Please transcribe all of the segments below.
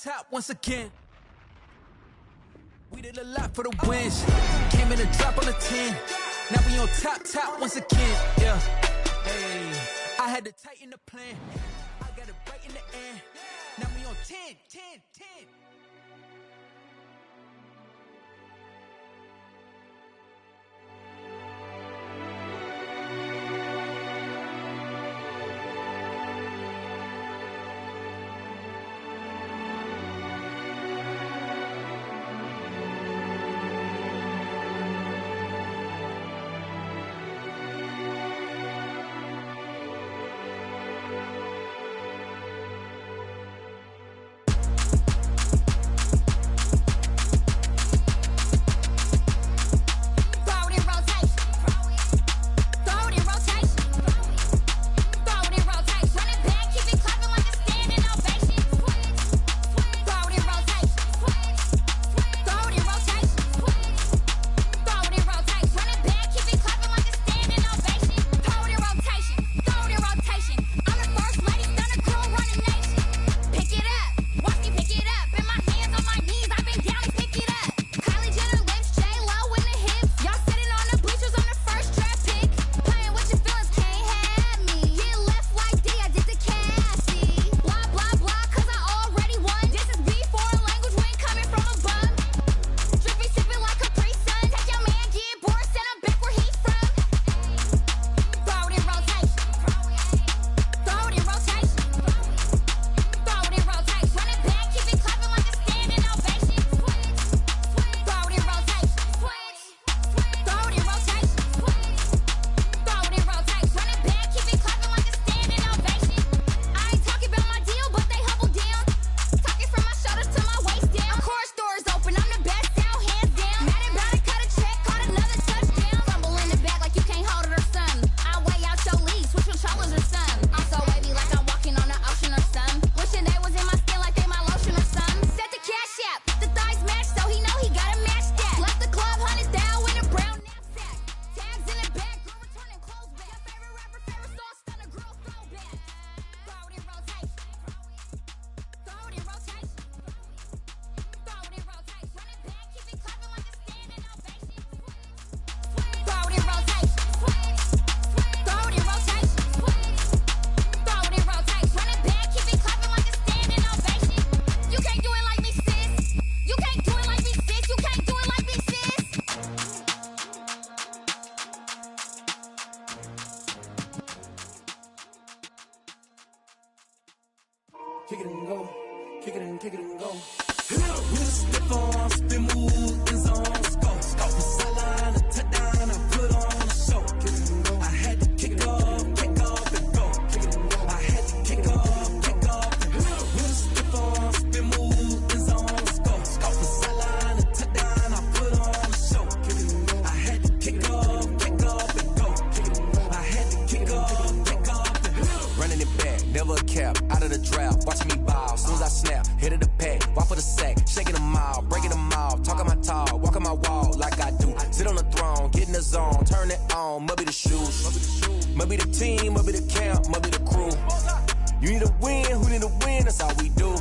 top once again. We did a lot for the wins. Came in a drop on a 10. Now we on top once again. Yeah. Hey, I had to tighten the plan. I got it right in the end. Now we on 10. Kick it and go, kick it and go. With a stiff on, spin move, in zone, scope. The sideline, a touchdown, I put on a show. Kick it and go. I had to kick off and go. Kick it and go. I had to kick off and go. With a stiff on, spin move, in zone, scope. The sideline, a touchdown, I put on a show. Kick it and go. I had to kick off and go. Kick it and go. I had to kick off and go. Running it back, never a cap, out of the draft, watching me ball. Soon as I snap, hit of the pack, walk for the sack, shaking them all, breaking them all, talking my tall, walking my wall like I do. Sit on the throne, get in the zone, turn it on, must be the shoes, must be the team, must be the camp, must be the crew. You need a win, who need a win, that's all we do.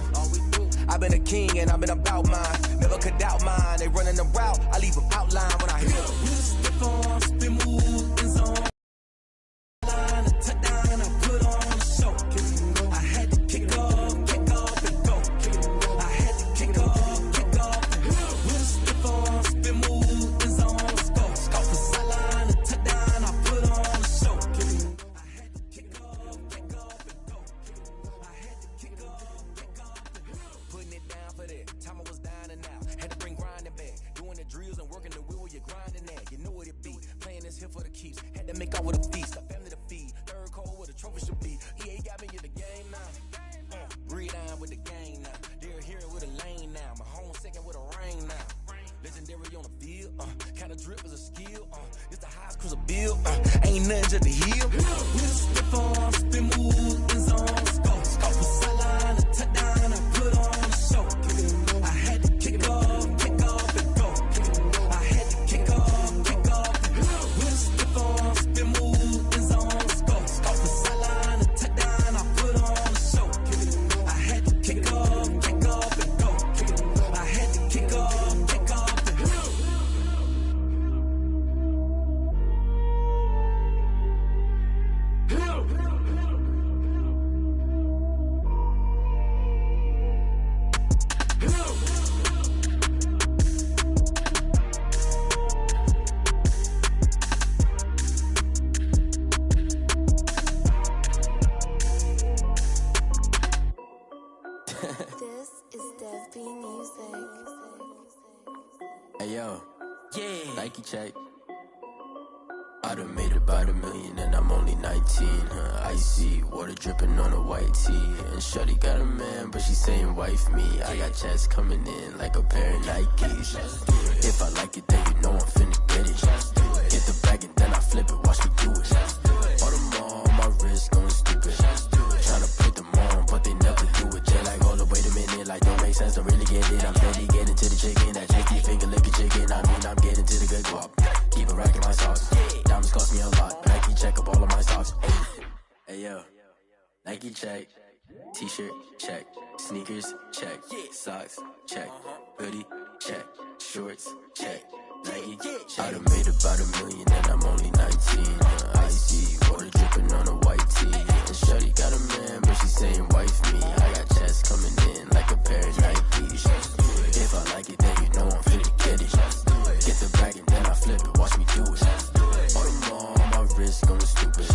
I've been a king and I've been about mine, never could doubt mine. They running the route, I leave them outline when I hit them. With a stiff on, spin move, in zone. Make out with a feast, a family to feed. Third cold with a trophy should be. EA got me in the game now. Breed on with the game now. They're here with a lane now. My home second with a rain now. Legendary on the field. Kind of drip is a skill. It's the highest cruiser bill. Ain't nothing just to heal. With a stiff on, spin move, in zone, scope. The sideline, a touchdown, I put on a show. I had to kick off and go. I had to kick off and go. With a stiff on, spin move, in zone, scope. The sideline, a touchdown, I put on a show. I had to kick off and go. This is Dev B Music. Hey yo, Yeah. Nike check. I done made about $1 million and I'm only 19. Icy water dripping on a white tee. And shorty got a man, but she saying wife me. I got checks coming in like a pair of Nikes. If I like it, then you know I'm finna get it. Get the bag and then I flip it, watch me do it. All them all on my wrist going stupid. Tryna put them on, but they never do it. They like, hold up, wait a minute, like don't make sense, don't really get it. I'm steady getting to the chicken, that chicky finger licking chicken. I mean, I'm getting to the good guap. Keep it racking my sauce. Diamonds cost me a lot. Nike check up all of my stocks. Hey yo, Nike check. T-shirt check. Sneakers check. Socks check. Hoodie check. Shorts check. Nike I done made about $1 million and I'm only 19. Icy water dripping on a white tee. And shorty got a man, but she saying wife me. I got checks coming in like a pair of Nikes. If I like it, then you know I'm finna get it. Get the bag and then I flip it, watch me do it. All them all on my wrist going stupid.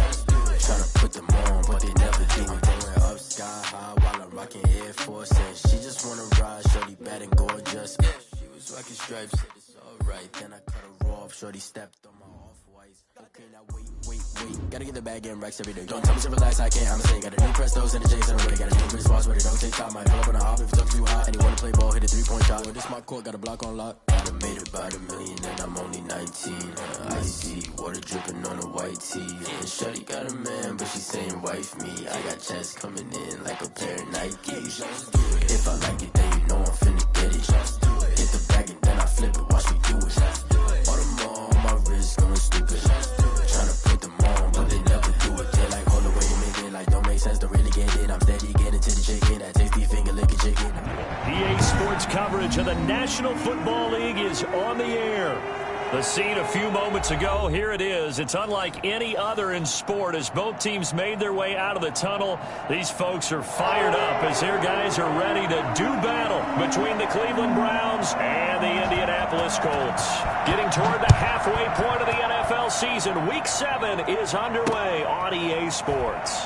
Tryna put them on, but they never do it. Going up sky high while I'm rocking Air Force. And she just wanna ride, shorty bad and gorgeous. She was rocking stripes, said it's alright. Then I cut her off, shorty stepped on my off-whites. Okay, now wait. Gotta get the bag and racks every day. Don't tell me to relax, I can't, I'ma say. Got a new Prestos and a J's in a way. Got a new response, but it don't take time. Might pull up on a hop if it's up too hot. And you wanna play ball, hit a 3-point shot. Well, this my court, got a block on lock. I done made about $1 million and I'm only 19. Icy water dripping on a white tee. And shorty got a man, but she saying wife me. I got checks coming in like a pair of Nikes. If I like it, then you know I'm finna get it. Get the bag and then I flip it, watch me do it. All them all on my wrist going stupid. Tryna put them on, but they never do it. They like, hold up, wait a minute, like don't make sense, don't really get it. I'm steady getting to the chicken, that tasty finger licking chicken. EA Sports coverage of the National Football League is on the air. The scene a few moments ago, here it is. It's unlike any other in sport as both teams made their way out of the tunnel. These folks are fired up as their guys are ready to do battle between the Cleveland Browns and the Indianapolis Colts. Getting toward the halfway point of the NFL season, Week 7 is underway on EA Sports.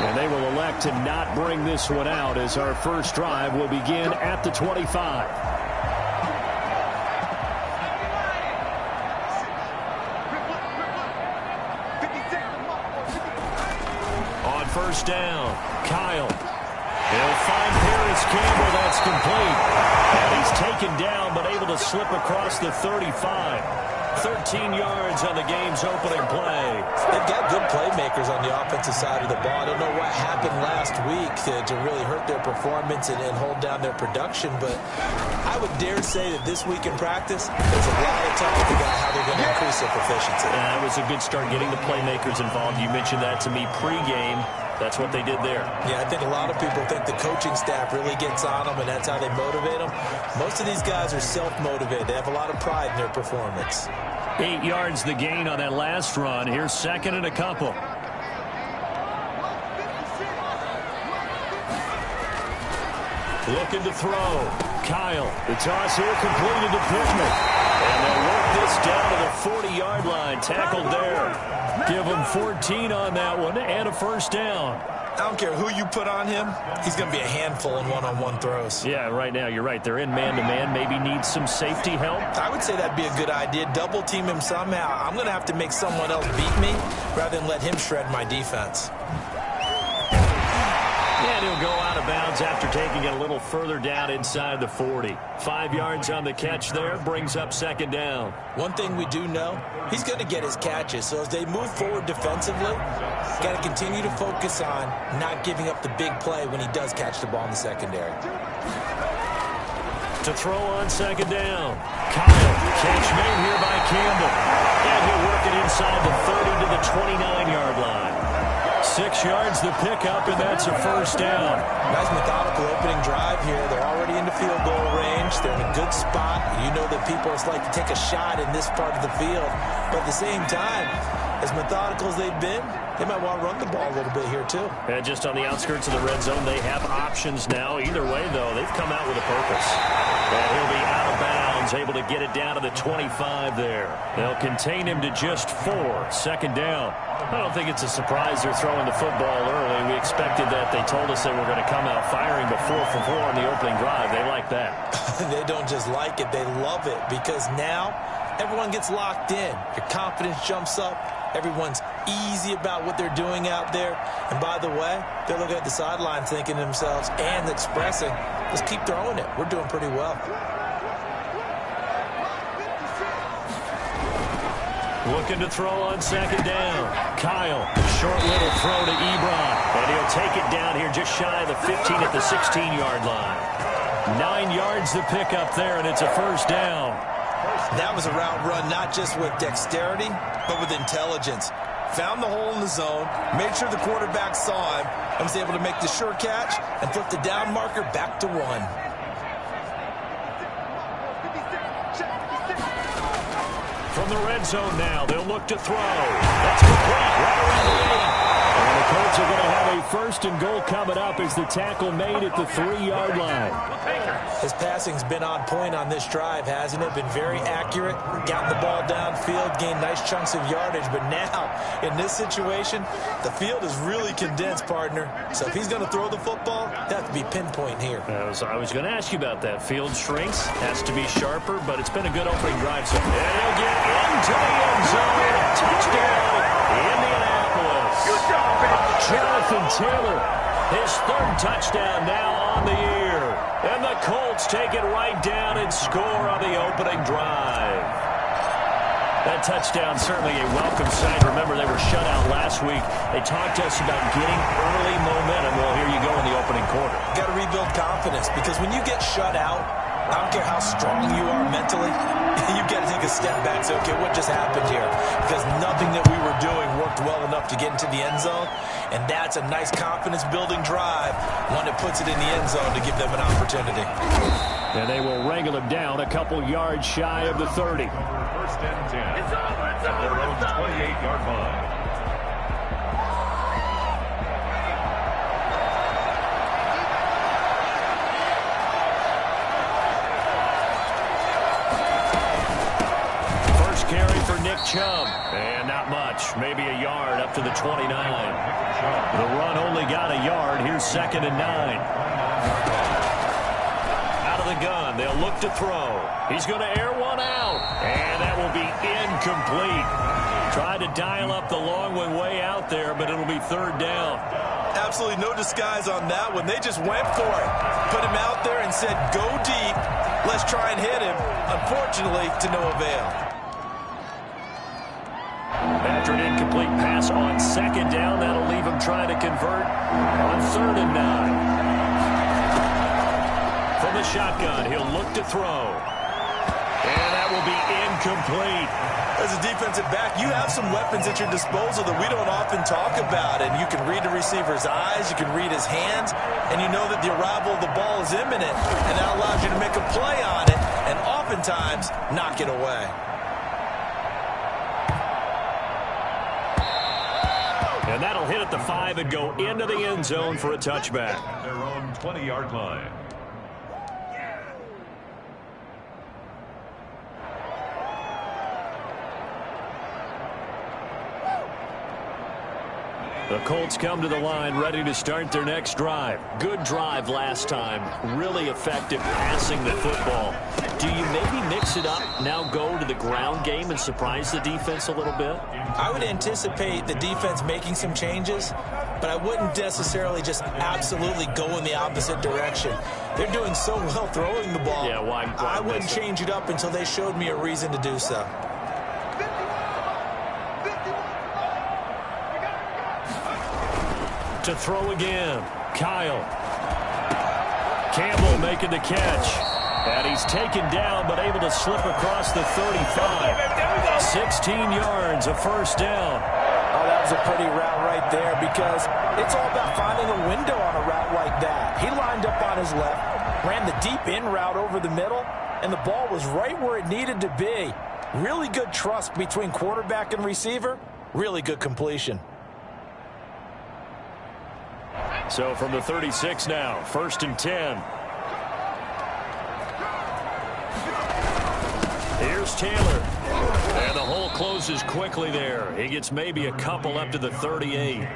And they will elect to not bring this one out as our first drive will begin at the 25. First down, Kyle. He'll find Paris Campbell. That's complete. And he's taken down, but able to slip across the 35. 13 yards on the game's opening play. They've got good playmakers on the offensive side of the ball. I don't know what happened last week to really hurt their performance and hold down their production, but I would dare say that this week in practice, there's a lot of talk about how they're going to increase their proficiency. That was a good start getting the playmakers involved. You mentioned that to me pregame. That's what they did there. Yeah, I think a lot of people think the coaching staff really gets on them, and that's how they motivate them. Most of these guys are self-motivated. They have a lot of pride in their performance. 8 yards the gain on that last run. Here's second and a couple. Looking to throw. Kyle. The toss here completed to Pittman. And they'll work this down to the 40-yard line. Tackled there. Give him 14 on that one and a first down. I don't care who you put on him. He's going to be a handful in one-on-one throws. Yeah, right now, you're right. They're in man-to-man. Maybe need some safety help. I would say that'd be a good idea. Double team him somehow. I'm going to have to make someone else beat me rather than let him shred my defense. And he'll go out of bounds after taking it a little further down inside the 40. 5 yards on the catch there, brings up second down. One thing we do know, he's going to get his catches. So as they move forward defensively, got to continue to focus on not giving up the big play when he does catch the ball in the secondary. To throw on second down. Kyle, catch made here by Campbell. And he'll work it inside the 30 to the 29-yard line. 6 yards the pickup, and that's a first down. Nice methodical opening drive here. They're already into field goal range. They're in a good spot. You know that people just like to take a shot in this part of the field. But at the same time, as methodical as they've been, they might want to run the ball a little bit here too. And just on the outskirts of the red zone, they have options now. Either way, though, they've come out with a purpose. And he'll be out of bounds, able to get it down to the 25 there. They'll contain him to just 4. Second down. I don't think it's a surprise they're throwing the football early. We expected that. They told us they were going to come out firing but 4 for 4 on the opening drive. They like that. They don't just like it, they love it, because now everyone gets locked in. Your confidence jumps up. Everyone's easy about what they're doing out there. And by the way, they're looking at the sideline thinking to themselves and expressing, let's keep throwing it. We're doing pretty well. Looking to throw on second down. Kyle, short little throw to Ebron. And he'll take it down here just shy of the 15 at the 16-yard line. 9 yards to pick up there, and it's a first down. That was a route run not just with dexterity, but with intelligence. Found the hole in the zone, made sure the quarterback saw him, and was able to make the sure catch and flip the down marker back to 1. From the red zone now, they'll look to throw. That's complete right around the 8. And the Colts are going to have a first and goal coming up as the tackle made at the 3-yard line. His passing's been on point on this drive, hasn't it? Been very accurate, gotten the ball downfield, gained nice chunks of yardage. But now, in this situation, the field is really condensed, partner. So if he's going to throw the football, that has to be pinpoint here. I was going to ask you about that. Field shrinks, has to be sharper, but it's been a good opening drive. So they'll get into the end zone. Touchdown, Indianapolis. Jonathan Taylor, his 3rd touchdown now on the year. And the Colts take it right down and score on the opening drive. That touchdown certainly a welcome sight. Remember, they were shut out last week. They talked to us about getting early momentum. Well, here you go in the opening quarter. Got to rebuild confidence, because when you get shut out, I don't care how strong you are mentally, you've got to take a step back and say, okay, what just happened here? Because nothing that we were doing worked well enough to get into the end zone, and that's a nice confidence-building drive, one that puts it in the end zone to give them an opportunity. And they will wrangle him down a couple yards shy of the 30. First and 10 at their own 28-yard line. Carry for Nick Chubb. And not much. Maybe a yard up to the 29. The run only got a yard. Here's 2nd and 9. Out of the gun. They'll look to throw. He's going to air one out. And that will be incomplete. Tried to dial up the long one way out there, but it'll be 3rd down. Absolutely no disguise on that one. They just went for it. Put him out there and said, go deep. Let's try and hit him. Unfortunately, to no avail. After an incomplete pass on 2nd down, that'll leave him trying to convert on 3rd and 9. From the shotgun, he'll look to throw. And that will be incomplete. As a defensive back, you have some weapons at your disposal that we don't often talk about. And you can read the receiver's eyes, you can read his hands, and you know that the arrival of the ball is imminent. And that allows you to make a play on it and oftentimes knock it away. And that'll hit at the 5 and go into the end zone for a touchback. Their own 20-yard line. The Colts come to the line ready to start their next drive. Good drive last time. Really effective passing the football. Do you maybe mix it up, now go to the ground game and surprise the defense a little bit? I would anticipate the defense making some changes, but I wouldn't necessarily just absolutely go in the opposite direction. They're doing so well throwing the ball. Yeah, why I wouldn't change it up until they showed me a reason to do so. To throw again, Kyle. Campbell making the catch. And he's taken down, but able to slip across the 35. 16 yards, a first down. Oh, that was a pretty route right there, because it's all about finding a window on a route like that. He lined up on his left, ran the deep in route over the middle, and the ball was right where it needed to be. Really good trust between quarterback and receiver. Really good completion. So from the 36 now, 1st and 10. Here's Taylor. And the hole closes quickly there. He gets maybe a couple up to the 38.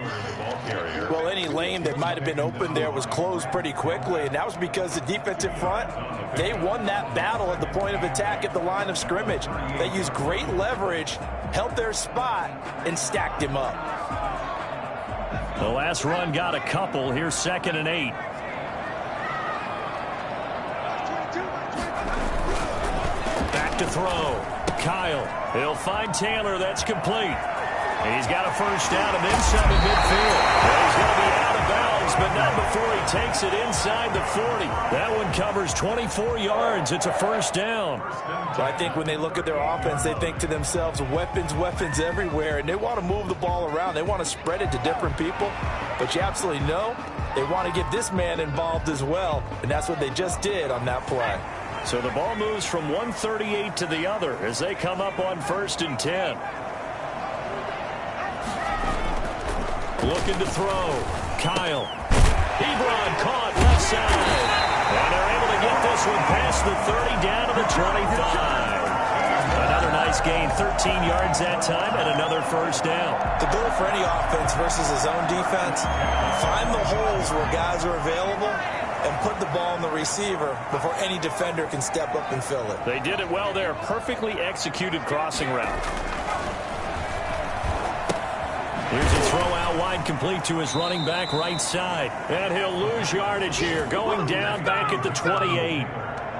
Well, any lane that might have been open there was closed pretty quickly, and that was because the defensive front, they won that battle at the point of attack at the line of scrimmage. They used great leverage, held their spot, and stacked him up. The last run got a couple. Here's 2nd and 8. Back to throw. Kyle. He'll find Taylor. That's complete. He's got a first down and then some in midfield. He's going to be out of bounds, but not before he takes it inside the 40. That one covers 24 yards. It's a first down. So I think when they look at their offense, they think to themselves, weapons, weapons everywhere, and they want to move the ball around. They want to spread it to different people, but you absolutely know they want to get this man involved as well, and that's what they just did on that play. So the ball moves from 138 to the other as they come up on 1st and 10. Looking to throw. Kyle. Ebron caught left side. And they're able to get this one past the 30 down to the 25. Another nice gain, 13 yards that time, and another first down. The goal for any offense versus his own defense, find the holes where guys are available and put the ball on the receiver before any defender can step up and fill it. They did it well there. Perfectly executed crossing route. Here's a throw out wide, complete to his running back right side. And he'll lose yardage here, going down back at the 28.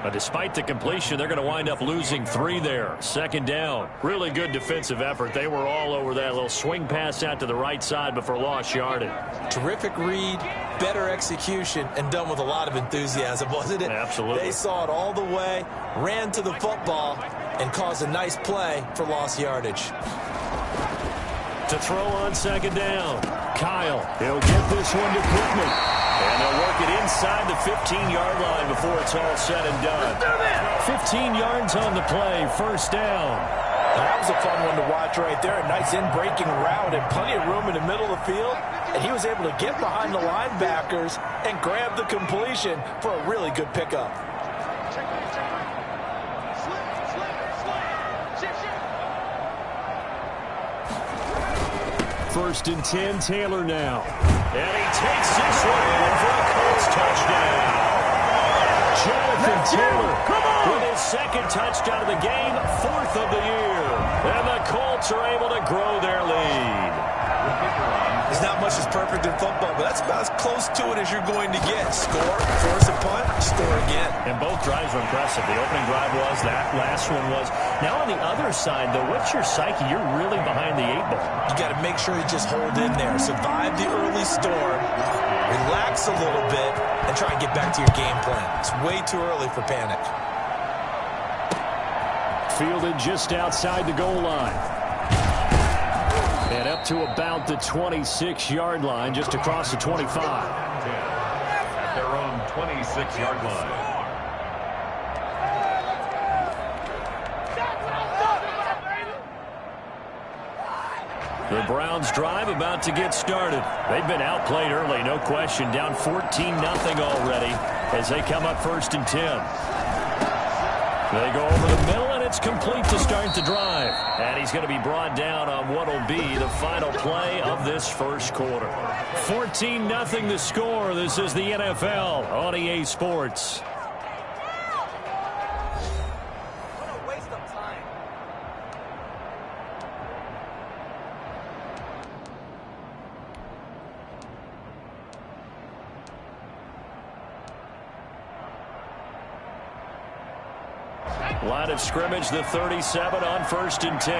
But despite the completion, they're going to wind up losing 3 there. 2nd down. Really good defensive effort. They were all over that little swing pass out to the right side before lost yardage. Terrific read, better execution, and done with a lot of enthusiasm, wasn't it? Absolutely. They saw it all the way, ran to the football, and caused a nice play for lost yardage. To throw on 2nd down. Kyle. He'll get this one to Pittman. And they'll work it inside the 15-yard line before it's all said and done. 15 yards on the play, first down. That was a fun one to watch right there. A nice in-breaking route and plenty of room in the middle of the field. And he was able to get behind the linebackers and grab the completion for a really good pickup. First and 10, Taylor now. And he takes this one in for a Colts touchdown. Jonathan Taylor with his 2nd touchdown of the game, 4th of the year. And the Colts are able to grow their lead. There's not much that's perfect in football, but that's about as close to it as you're going to get. Score, force a punt, score again. And both drives were impressive. The opening drive was, that last one was. Now on the other side, though, what's your psyche? You're really behind the 8 ball. You got to make sure you just hold in there. Survive the early storm, relax a little bit, and try and get back to your game plan. It's way too early for panic. Fielded just outside the goal line. And up to about the 26-yard line, just across the 25. At their own 26-yard line. The Browns drive about to get started. They've been outplayed early, no question. Down 14-0 already as they come up 1st and 10. They go over the middle, and it's complete to start the drive. And he's going to be brought down on what will be the final play of this first quarter. 14-0 the score. This is the NFL on EA Sports. Line of scrimmage, the 37 on 1st and 10.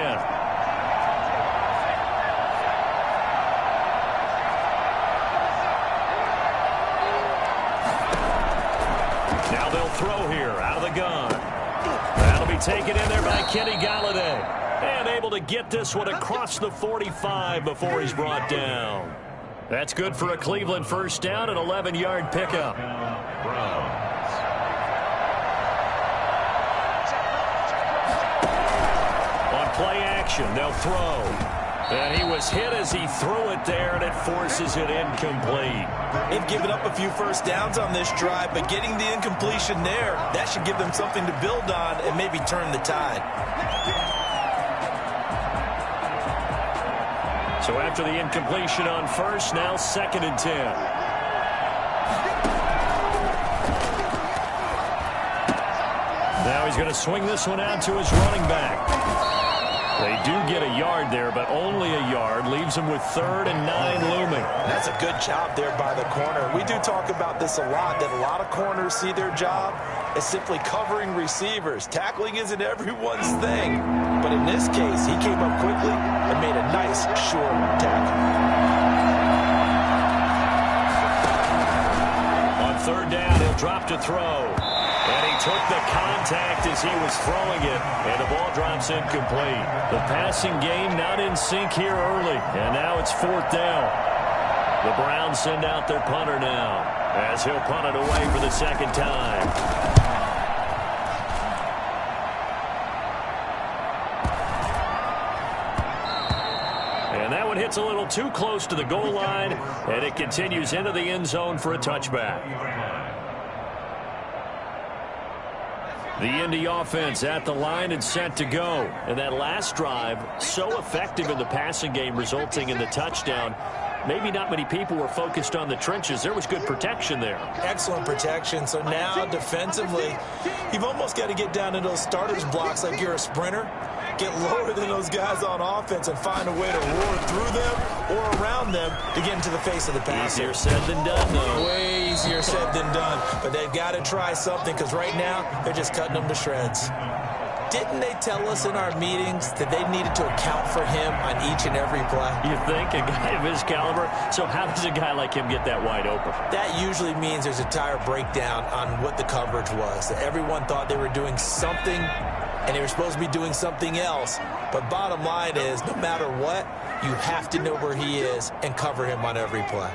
Now they'll throw here out of the gun. That'll be taken in there by Kenny Galladay. And able to get this one across the 45 before he's brought down. That's good for a Cleveland first down, an 11-yard pickup. On play action, they'll throw. And he was hit as he threw it there, and it forces it incomplete. They've given up a few first downs on this drive, but getting the incompletion there, that should give them something to build on and maybe turn the tide. So after the incompletion on first, now 2nd and 10. Now he's going to swing this one out to his running back. They do get a yard there, but only a yard. Leaves him with 3rd and 9 looming. That's a good job there by the corner. We do talk about this a lot, that a lot of corners see their job as simply covering receivers. Tackling isn't everyone's thing. But in this case, he came up quickly and made a nice, short tackle. On 3rd down, he'll drop to throw. And he took the contact as he was throwing it, and the ball drops incomplete. The passing game not in sync here early, and now it's 4th down. The Browns send out their punter now, as he'll punt it away for the 2nd time. And that one hits a little too close to the goal line, and it continues into the end zone for a touchback. The Indy offense at the line and set to go. And that last drive, so effective in the passing game, resulting in the touchdown. Maybe not many people were focused on the trenches. There was good protection there. Excellent protection. So now, defensively, you've almost got to get down to those starters blocks like you're a sprinter. Get lower than those guys on offense and find a way to roar through them or around them to get into the face of the passer. Easier said than done, though. Way easier said than done. But they've got to try something because right now they're just cutting them to shreds. Didn't they tell us in our meetings that they needed to account for him on each and every play? You think? A guy of his caliber? So how does a guy like him get that wide open? That usually means there's a tire breakdown on what the coverage was. That everyone thought they were doing something and they were supposed to be doing something else. But bottom line is, no matter what, you have to know where he is and cover him on every play.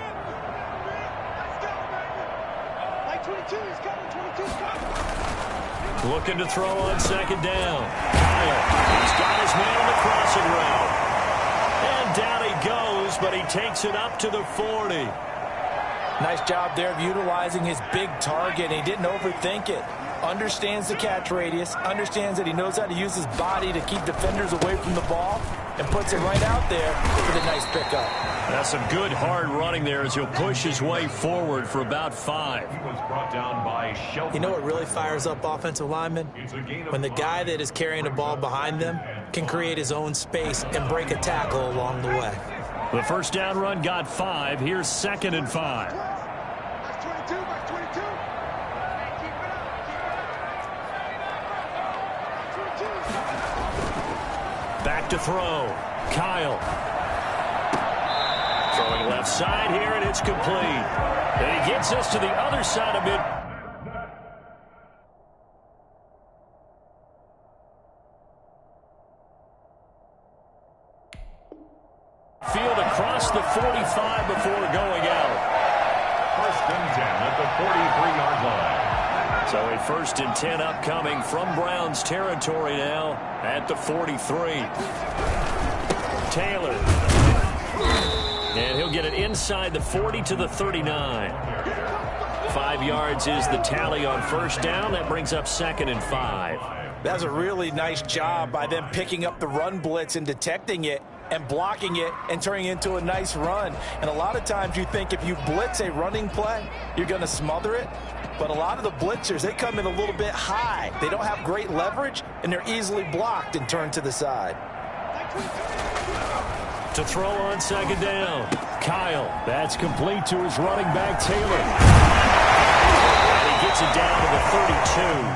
Looking to throw on 2nd down. Kyle, he's got his man on the crossing route. And down he goes, but he takes it up to the 40. Nice job there of utilizing his big target. He didn't overthink it. Understands the catch radius, understands that he knows how to use his body to keep defenders away from the ball, and puts it right out there with a nice pickup. That's some good hard running there as he'll push his way forward for about 5. You know what really fires up offensive linemen? When the guy that is carrying the ball behind them can create his own space and break a tackle along the way. The first down run got 5. Here's 2nd and 5. Back to throw. Kyle. Throwing left side here, and it's complete. And he gets us to the other side of it. Field across the 45 before going out. 1st and 10 at the 43-yard line. So a 1st and 10 upcoming from Browns territory now at the 43. Taylor. And he'll get it inside the 40 to the 39. 5 yards is the tally on 1st down. That brings up 2nd and 5. That's a really nice job by them picking up the run blitz and detecting it and blocking it and turning it into a nice run. And a lot of times you think if you blitz a running play, you're going to smother it. But a lot of the blitzers, they come in a little bit high. They don't have great leverage, and they're easily blocked and turned to the side. To throw on 2nd down. Kyle. That's complete to his running back, Taylor. And he gets it down to the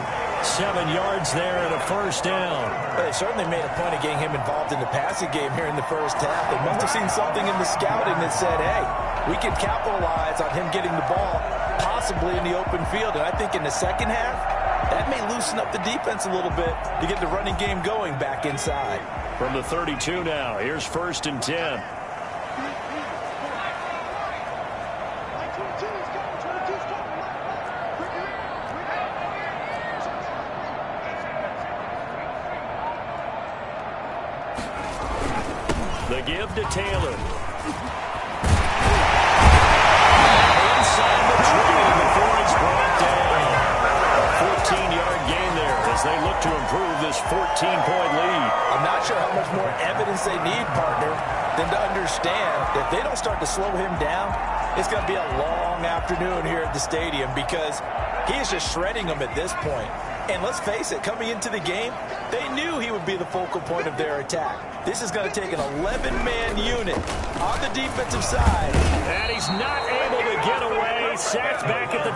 32. 7 yards there and a 1st down. Well, they certainly made a point of getting him involved in the passing game here in the 1st half. They must have seen something in the scouting that said, hey, we can capitalize on him getting the ball possibly in the open field. And I think in the 2nd half, that may loosen up the defense a little bit to get the running game going back inside. From the 32 now, here's 1st and 10. The The give to Taylor. Inside the 20 before it's brought down. A 14-yard gain there as they look to improve this 14-point lead. I'm not sure how much more evidence they need, partner, than to understand that if they don't start to slow him down, it's going to be a long afternoon here at the stadium because he is just shredding them at this point. And let's face it, coming into the game, they knew he would be the focal point of their attack. This is going to take an 11-man unit on the defensive side. And he's not able to get away. Sacked back at the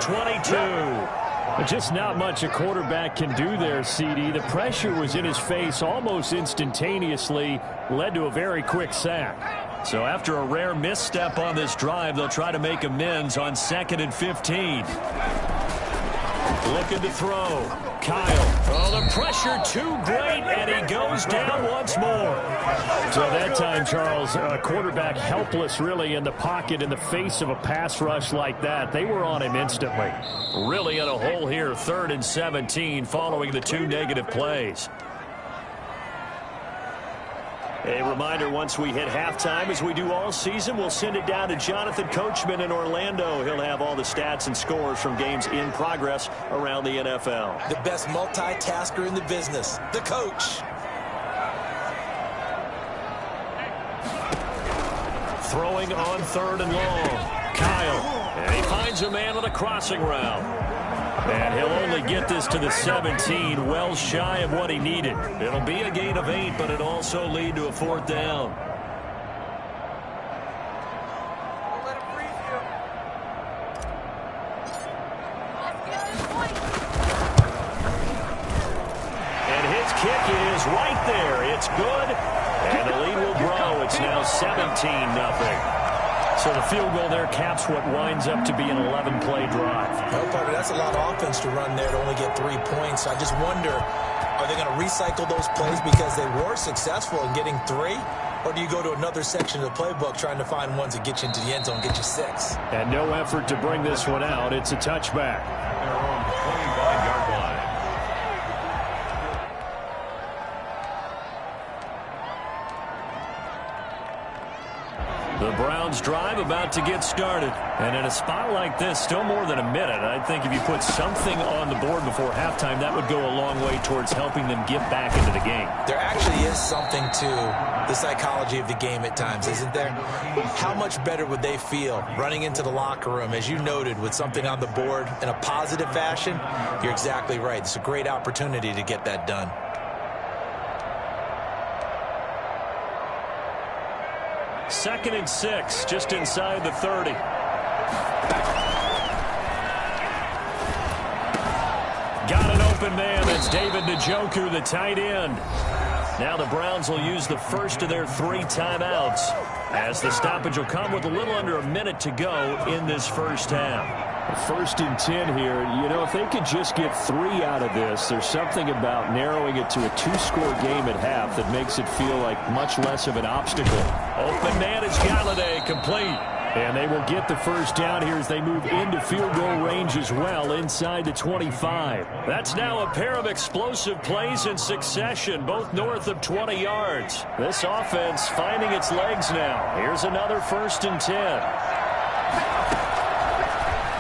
22. Just not much a quarterback can do there, CD. The pressure was in his face almost instantaneously, led to a very quick sack. So after a rare misstep on this drive, they'll try to make amends on 2nd and 15. Looking to throw. Kyle. Oh, the pressure too great, and he goes down once more. So that time, Charles, quarterback helpless really in the pocket in the face of a pass rush like that. They were on him instantly. Really in a hole here, 3rd and 17 following the 2 negative plays. A reminder, once we hit halftime, as we do all season, we'll send it down to Jonathan Coachman in Orlando. He'll have all the stats and scores from games in progress around the NFL. The best multitasker in the business, the coach. Throwing on 3rd and long. Kyle. And he finds a man on a crossing route. And he'll only get this to the 17, well shy of what he needed. It'll be a gain of 8, but it'll also lead to a 4th down. And his kick is right there. It's good. And the lead will grow. It's now 17-0. So the field goal there caps what winds up to be an 11-play drive. Well, partner, that's a lot of offense to run there to only get 3 points. I just wonder, are they going to recycle those plays because they were successful in getting 3? Or do you go to another section of the playbook trying to find ones that get you into the end zone, get you 6? And no effort to bring this one out. It's a touchback. They're on the 25-yard line. The Browns drive about to get started. And in a spot like this, still more than a minute, I think if you put something on the board before halftime, that would go a long way towards helping them get back into the game. There actually is something to the psychology of the game at times, isn't there? How much better would they feel running into the locker room, as you noted, with something on the board in a positive fashion? You're exactly right. It's a great opportunity to get that done. Second and 6, just inside the 30. Got an open man. That's David Njoku, the tight end. Now the Browns will use the first of their 3 timeouts, as the stoppage will come with a little under a minute to go in this first half. 1st and 10 here. You know, if they could just get 3 out of this, there's something about narrowing it to a 2-score game at half that makes it feel like much less of an obstacle. Open man is Galladay, complete. And they will get the first down here as they move into field goal range as well, inside the 25. That's now a pair of explosive plays in succession, both north of 20 yards. This offense finding its legs now. Here's another 1st and 10.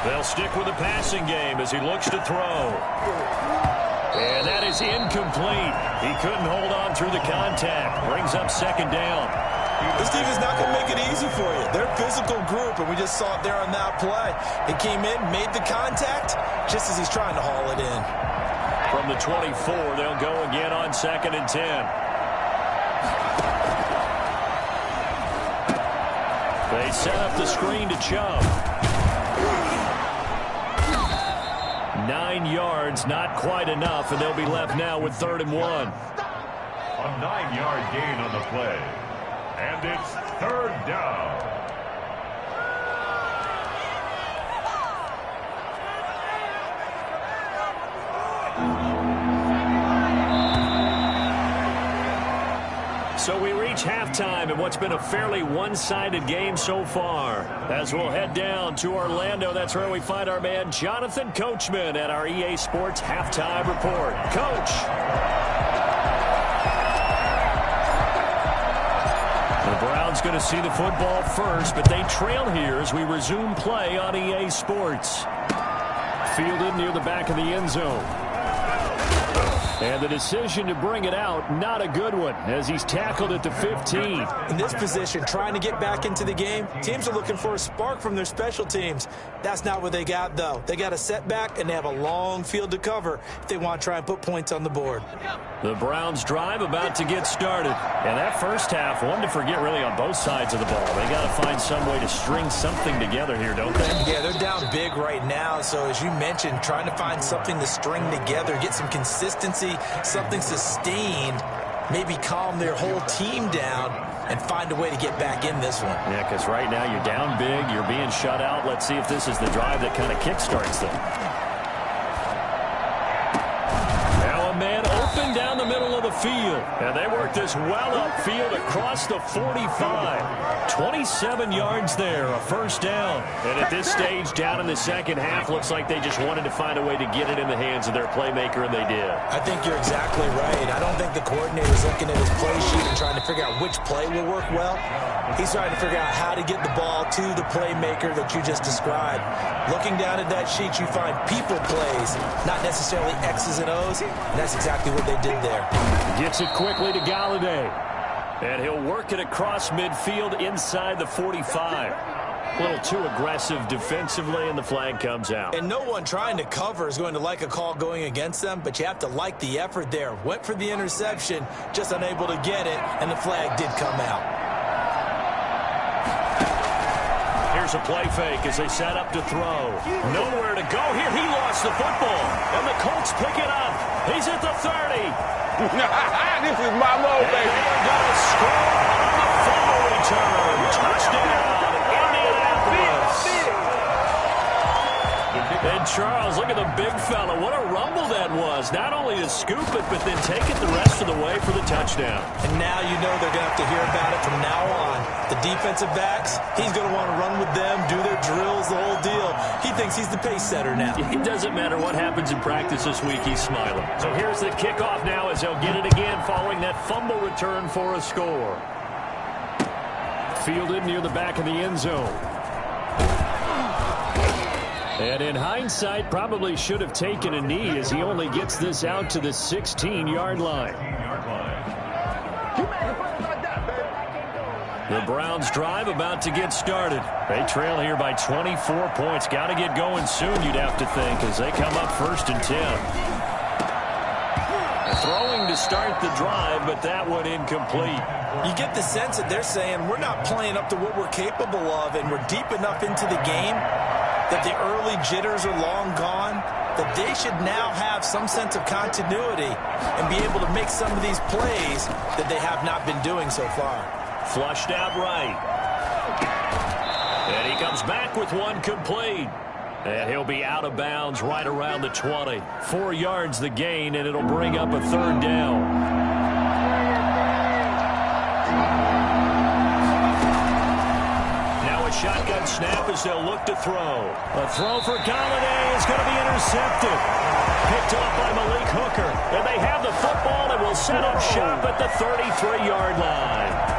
They'll stick with the passing game as he looks to throw. And that is incomplete. He couldn't hold on through the contact. Brings up 2nd down. This team is not going to make it easy for you. They're a physical group, and we just saw it there on that play. He came in, made the contact, just as he's trying to haul it in. From the 24, they'll go again on 2nd and 10. They set up the screen to Chubb. 9 yards, not quite enough, and they'll be left now with 3rd and 1. A 9-yard gain on the play. And it's 3rd down. So we reach halftime in what's been a fairly one-sided game so far. As we'll head down to Orlando, that's where we find our man Jonathan Coachman at our EA Sports Halftime Report. Coach. The Browns going to see the football first, but they trail here as we resume play on EA Sports. Fielded near the back of the end zone. And the decision to bring it out, not a good one, as he's tackled at the 15. In this position, trying to get back into the game, teams are looking for a spark from their special teams. That's not what they got, though. They got a setback, and they have a long field to cover if they want to try and put points on the board. The Browns drive about to get started. And that first half, one to forget really on both sides of the ball. They got to find some way to string something together here, don't they? Yeah, they're down big right now. So as you mentioned, trying to find something to string together, get some consistency, something sustained, maybe calm their whole team down and find a way to get back in this one. Yeah, because right now you're down big, you're being shut out. Let's see if this is the drive that kind of kickstarts them. Now a man open down the middle of the field. And they work this well upfield across the 45. 27 yards there, a first down. And at this stage, down in the second half, looks like they just wanted to find a way to get it in the hands of their playmaker, and they did. I think you're exactly right. I don't think the coordinator's looking at his play sheet and trying to figure out which play will work well. He's trying to figure out how to get the ball to the playmaker that you just described. Looking down at that sheet, you find people plays, not necessarily X's and O's, and that's exactly what they did there. Gets it quickly to Galladay. And he'll work it across midfield inside the 45. A little too aggressive defensively, and the flag comes out. And no one trying to cover is going to like a call going against them, but you have to like the effort there. Went for the interception, just unable to get it, and the flag did come out. Here's a play fake as they set up to throw. Nowhere to go here. He lost the football, and the Colts pick it up. He's at the 30. This is my mode, baby. And they're going to score on the fumble return. Touchdown, Indianapolis. And Charles, look at the big fella. What a rumble that was. Not only to scoop it, but then take it the rest of the way for the touchdown. And now you know they're going to have to hear about it from now on. The defensive backs, he's going to want to run with them, do their drills, the whole deal. He thinks he's the pace setter now. It doesn't matter what happens in practice this week, he's smiling. So here's the kickoff now as they'll get it again following that fumble return for a score. Fielded near the back of the end zone. And in hindsight, probably should have taken a knee as he only gets this out to the 16-yard line. The Browns drive about to get started. They trail here by 24 points. Got to get going soon, you'd have to think, as they come up 1st and 10. Throwing to start the drive, but that one incomplete. You get the sense that they're saying we're not playing up to what we're capable of, and we're deep enough into the game that the early jitters are long gone, that they should now have some sense of continuity and be able to make some of these plays that they have not been doing so far. Flushed out right. And he comes back with one complete. And he'll be out of bounds right around the 20. 4 yards the gain, and it'll bring up a 3rd down. Shotgun snap as they'll look to throw. A throw for Galladay is going to be intercepted. Picked off by Malik Hooker. And they have the football and will set up shop at the 33-yard line.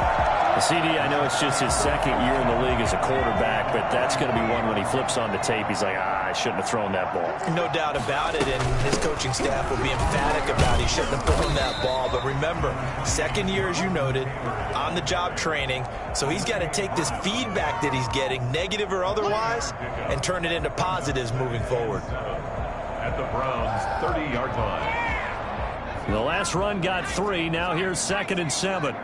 CD, I know it's just his 2nd year in the league as a quarterback, but that's going to be one when he flips on the tape. He's like, I shouldn't have thrown that ball. No doubt about it, and his coaching staff will be emphatic about he shouldn't have thrown that ball. But remember, 2nd year, as you noted, on-the-job training, so he's got to take this feedback that he's getting, negative or otherwise, and turn it into positives moving forward. At the Browns' 30-yard line. The last run got 3. Now here's 2nd and 7.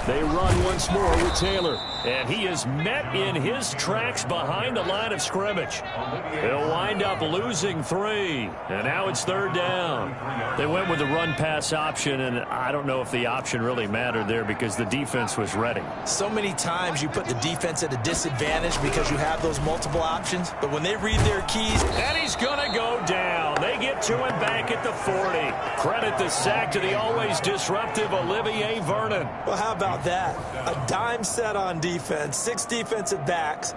They run once more with Taylor. And he is met in his tracks behind the line of scrimmage. He'll wind up losing 3. And now it's 3rd down. They went with the run-pass option, and I don't know if the option really mattered there because the defense was ready. So many times you put the defense at a disadvantage because you have those multiple options. But when they read their keys... And he's going to go down. They get to him back at the 40. Credit the sack to the always disruptive Olivier Vernon. Well, how about that? A dime set on defense, 6 defensive backs,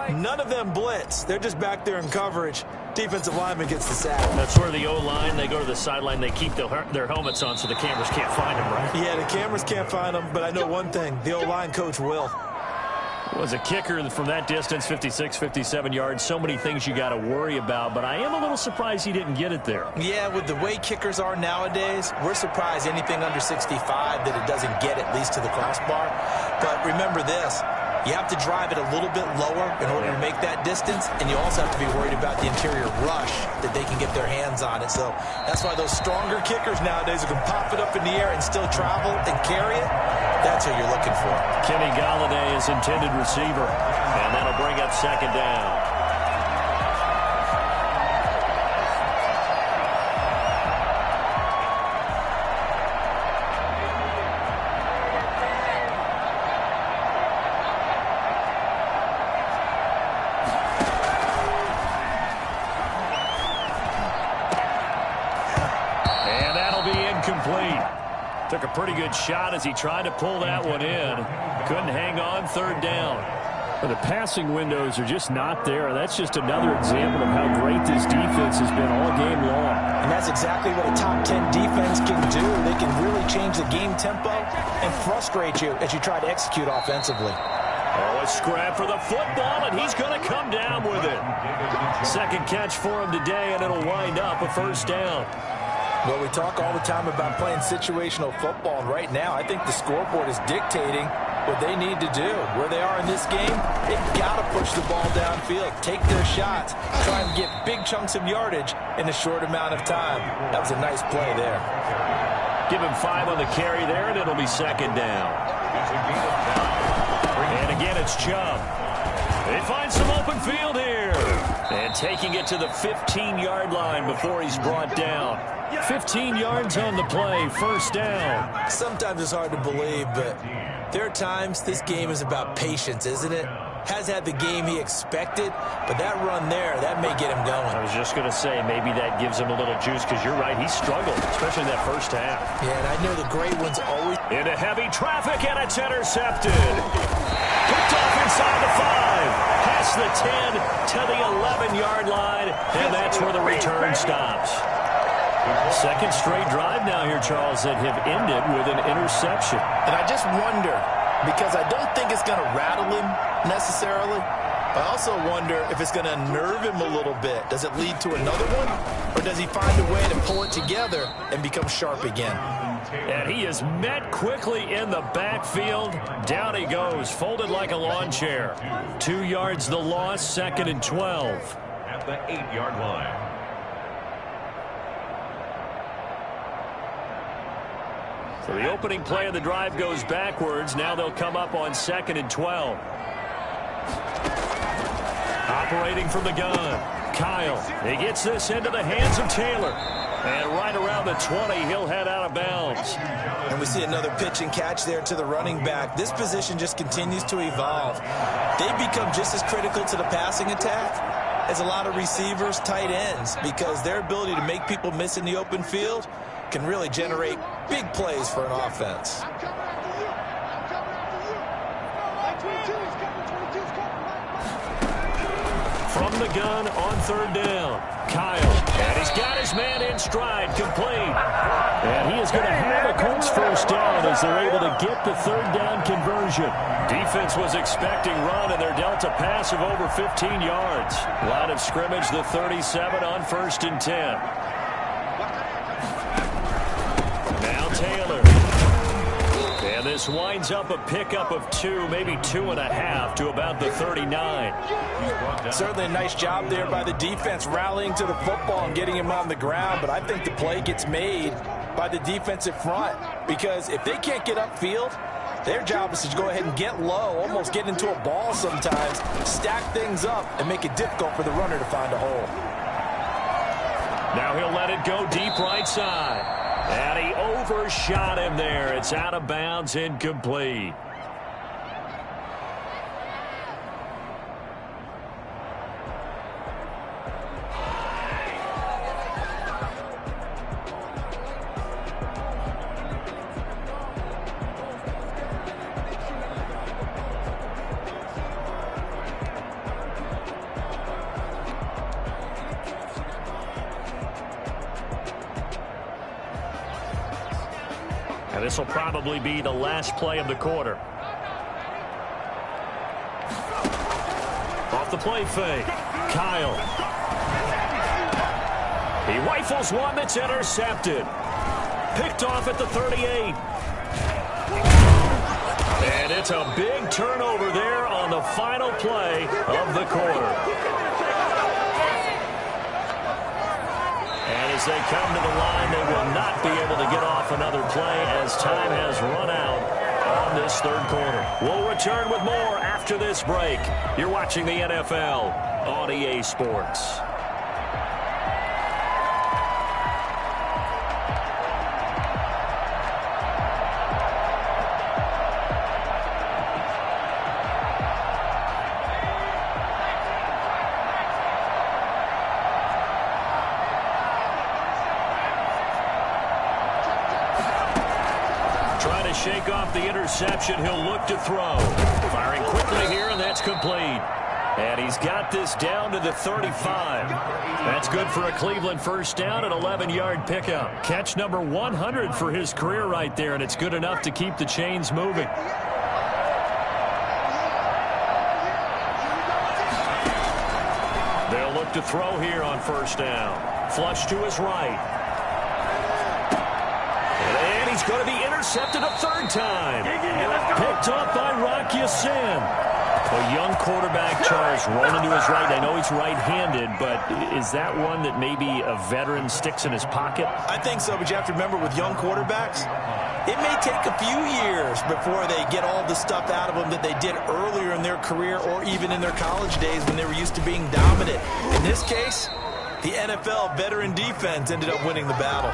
None of them blitz. They're just back there in coverage. Defensive lineman gets the sack. That's where the O-line, they go to the sideline, they keep their helmets on so the cameras can't find them, right? Yeah, the cameras can't find them, but I know one thing. The O-line coach will. Was a kicker from that distance, 56, 57 yards. So many things you got to worry about, but I am a little surprised he didn't get it there. Yeah, with the way kickers are nowadays, we're surprised anything under 65 that it doesn't get at least to the crossbar. But remember this. You have to drive it a little bit lower in order to make that distance, and you also have to be worried about the interior rush that they can get their hands on it. So that's why those stronger kickers nowadays who can pop it up in the air and still travel and carry it, that's who you're looking for. Kenny Galladay is intended receiver, and that'll bring up second down. Took a pretty good shot as he tried to pull that one in. Couldn't hang on, third down. But the passing windows are just not there. That's just another example of how great this defense has been all game long. And that's exactly what a top 10 defense can do. They can really change the game tempo and frustrate you as you try to execute offensively. Oh, a scrap for the football, and he's going to come down with it. Second catch for him today, and it'll wind up a first down. Well, we talk all the time about playing situational football, and right now I think the scoreboard is dictating what they need to do. Where they are in this game, they've got to push the ball downfield, take their shots, try and get big chunks of yardage in a short amount of time. That was a nice play there. Give him 5 on the carry there, and it'll be second down. And again, it's Chubb. They find some open field here. And taking it to the 15-yard line before he's brought down. 15 yards on the play, first down. Sometimes it's hard to believe, but there are times this game is about patience, isn't it? Has had the game he expected, but that run there, that may get him going. I was just going to say, maybe that gives him a little juice, because you're right, he struggled, especially in that first half. Yeah, and I know the great ones always... Into heavy traffic, and it's intercepted. Picked off inside the 5, past the 10 to the 11-yard line, and that's where the return stops. Second straight drive now here, Charles, that have ended with an interception. And I just wonder, because I don't think it's going to rattle him necessarily. I also wonder if it's going to unnerve him a little bit. Does it lead to another one? Or does he find a way to pull it together and become sharp again? And he is met quickly in the backfield. Down he goes, folded like a lawn chair. 2 yards the loss, second and 12. At the 8-yard line. So the opening play of the drive goes backwards. Now they'll come up on second and 12. Operating from the gun, Kyle. He gets this into the hands of Taylor. And right around the 20, he'll head out of bounds. And we see another pitch and catch there to the running back. This position just continues to evolve. They become just as critical to the passing attack as a lot of receivers, tight ends, because their ability to make people miss in the open field can really generate big plays for an offense. From the gun on third down, Kyle. And he's got his man in stride, complete. And he is going to have a Colts first down as they're able to get the third down conversion. Defense was expecting run, and they're dealt a pass of over 15 yards. Line of scrimmage, the 37 on first and 10. Taylor. And this winds up a pickup of 2, maybe 2.5 to about the 39. Certainly a nice job there by the defense rallying to the football and getting him on the ground, but I think the play gets made by the defensive front because if they can't get upfield, their job is to go ahead and get low, almost get into a ball sometimes, stack things up, and make it difficult for the runner to find a hole. Now he'll let it go deep right side. And he overshot him there. It's out of bounds, incomplete. This will probably be the last play of the quarter. Off the play fake. Kyle. He rifles one that's intercepted. Picked off at the 38. And it's a big turnover there on the final play of the quarter. And as they come to the line, they will not be able to get off another play as time has run out on this third quarter. We'll return with more after this break. You're watching the NFL on EA Sports. Shake off the interception. He'll look to throw. Firing quickly here, and that's complete. And he's got this down to the 35. That's good for a Cleveland first down, an 11-yard pickup. Catch number 100 for his career right there, and it's good enough to keep the chains moving. They'll look to throw here on first down. Flush to his right. And he's going to be intercepted a third time. Picked off by Rock Ya-Sin. A young quarterback, Charles, rolling to his right. I know he's right-handed, but is that one that maybe a veteran sticks in his pocket? I think so, but you have to remember with young quarterbacks, it may take a few years before they get all the stuff out of them that they did earlier in their career or even in their college days when they were used to being dominant. In this case, the NFL veteran defense ended up winning the battle.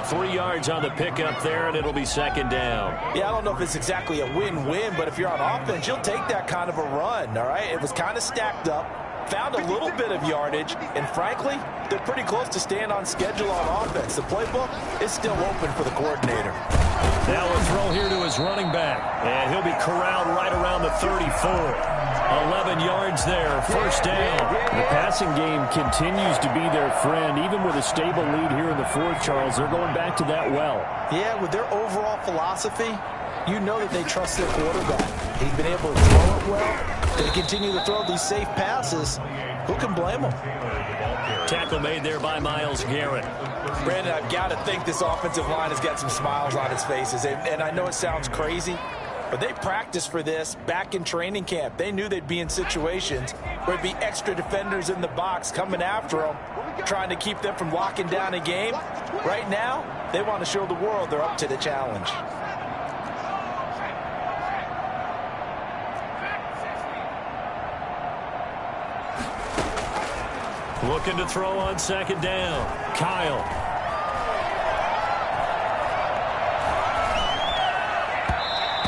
3 yards on the pickup there, and it'll be second down. Yeah, I don't know if it's exactly a win-win, but if you're on offense, you'll take that kind of a run, all right? It was kind of stacked up, found a little bit of yardage, and frankly, they're pretty close to staying on schedule on offense. The playbook is still open for the coordinator. Now a throw here to his running back, and he'll be corralled right around the 34. 11 yards there, first down. The passing game continues to be their friend. Even with a stable lead here in the fourth, Charles, they're going back to that well. Yeah, with their overall philosophy, you know that they trust their quarterback. He's been able to throw it well. They continue to throw these safe passes. Who can blame them? Tackle made there by Myles Garrett. Brandon, I've got to think this offensive line has got some smiles on its faces. And I know it sounds crazy, but they practiced for this back in training camp. They knew they'd be in situations where there'd be extra defenders in the box coming after them, trying to keep them from locking down a game. Right now, they want to show the world they're up to the challenge. Looking to throw on second down. Kyle.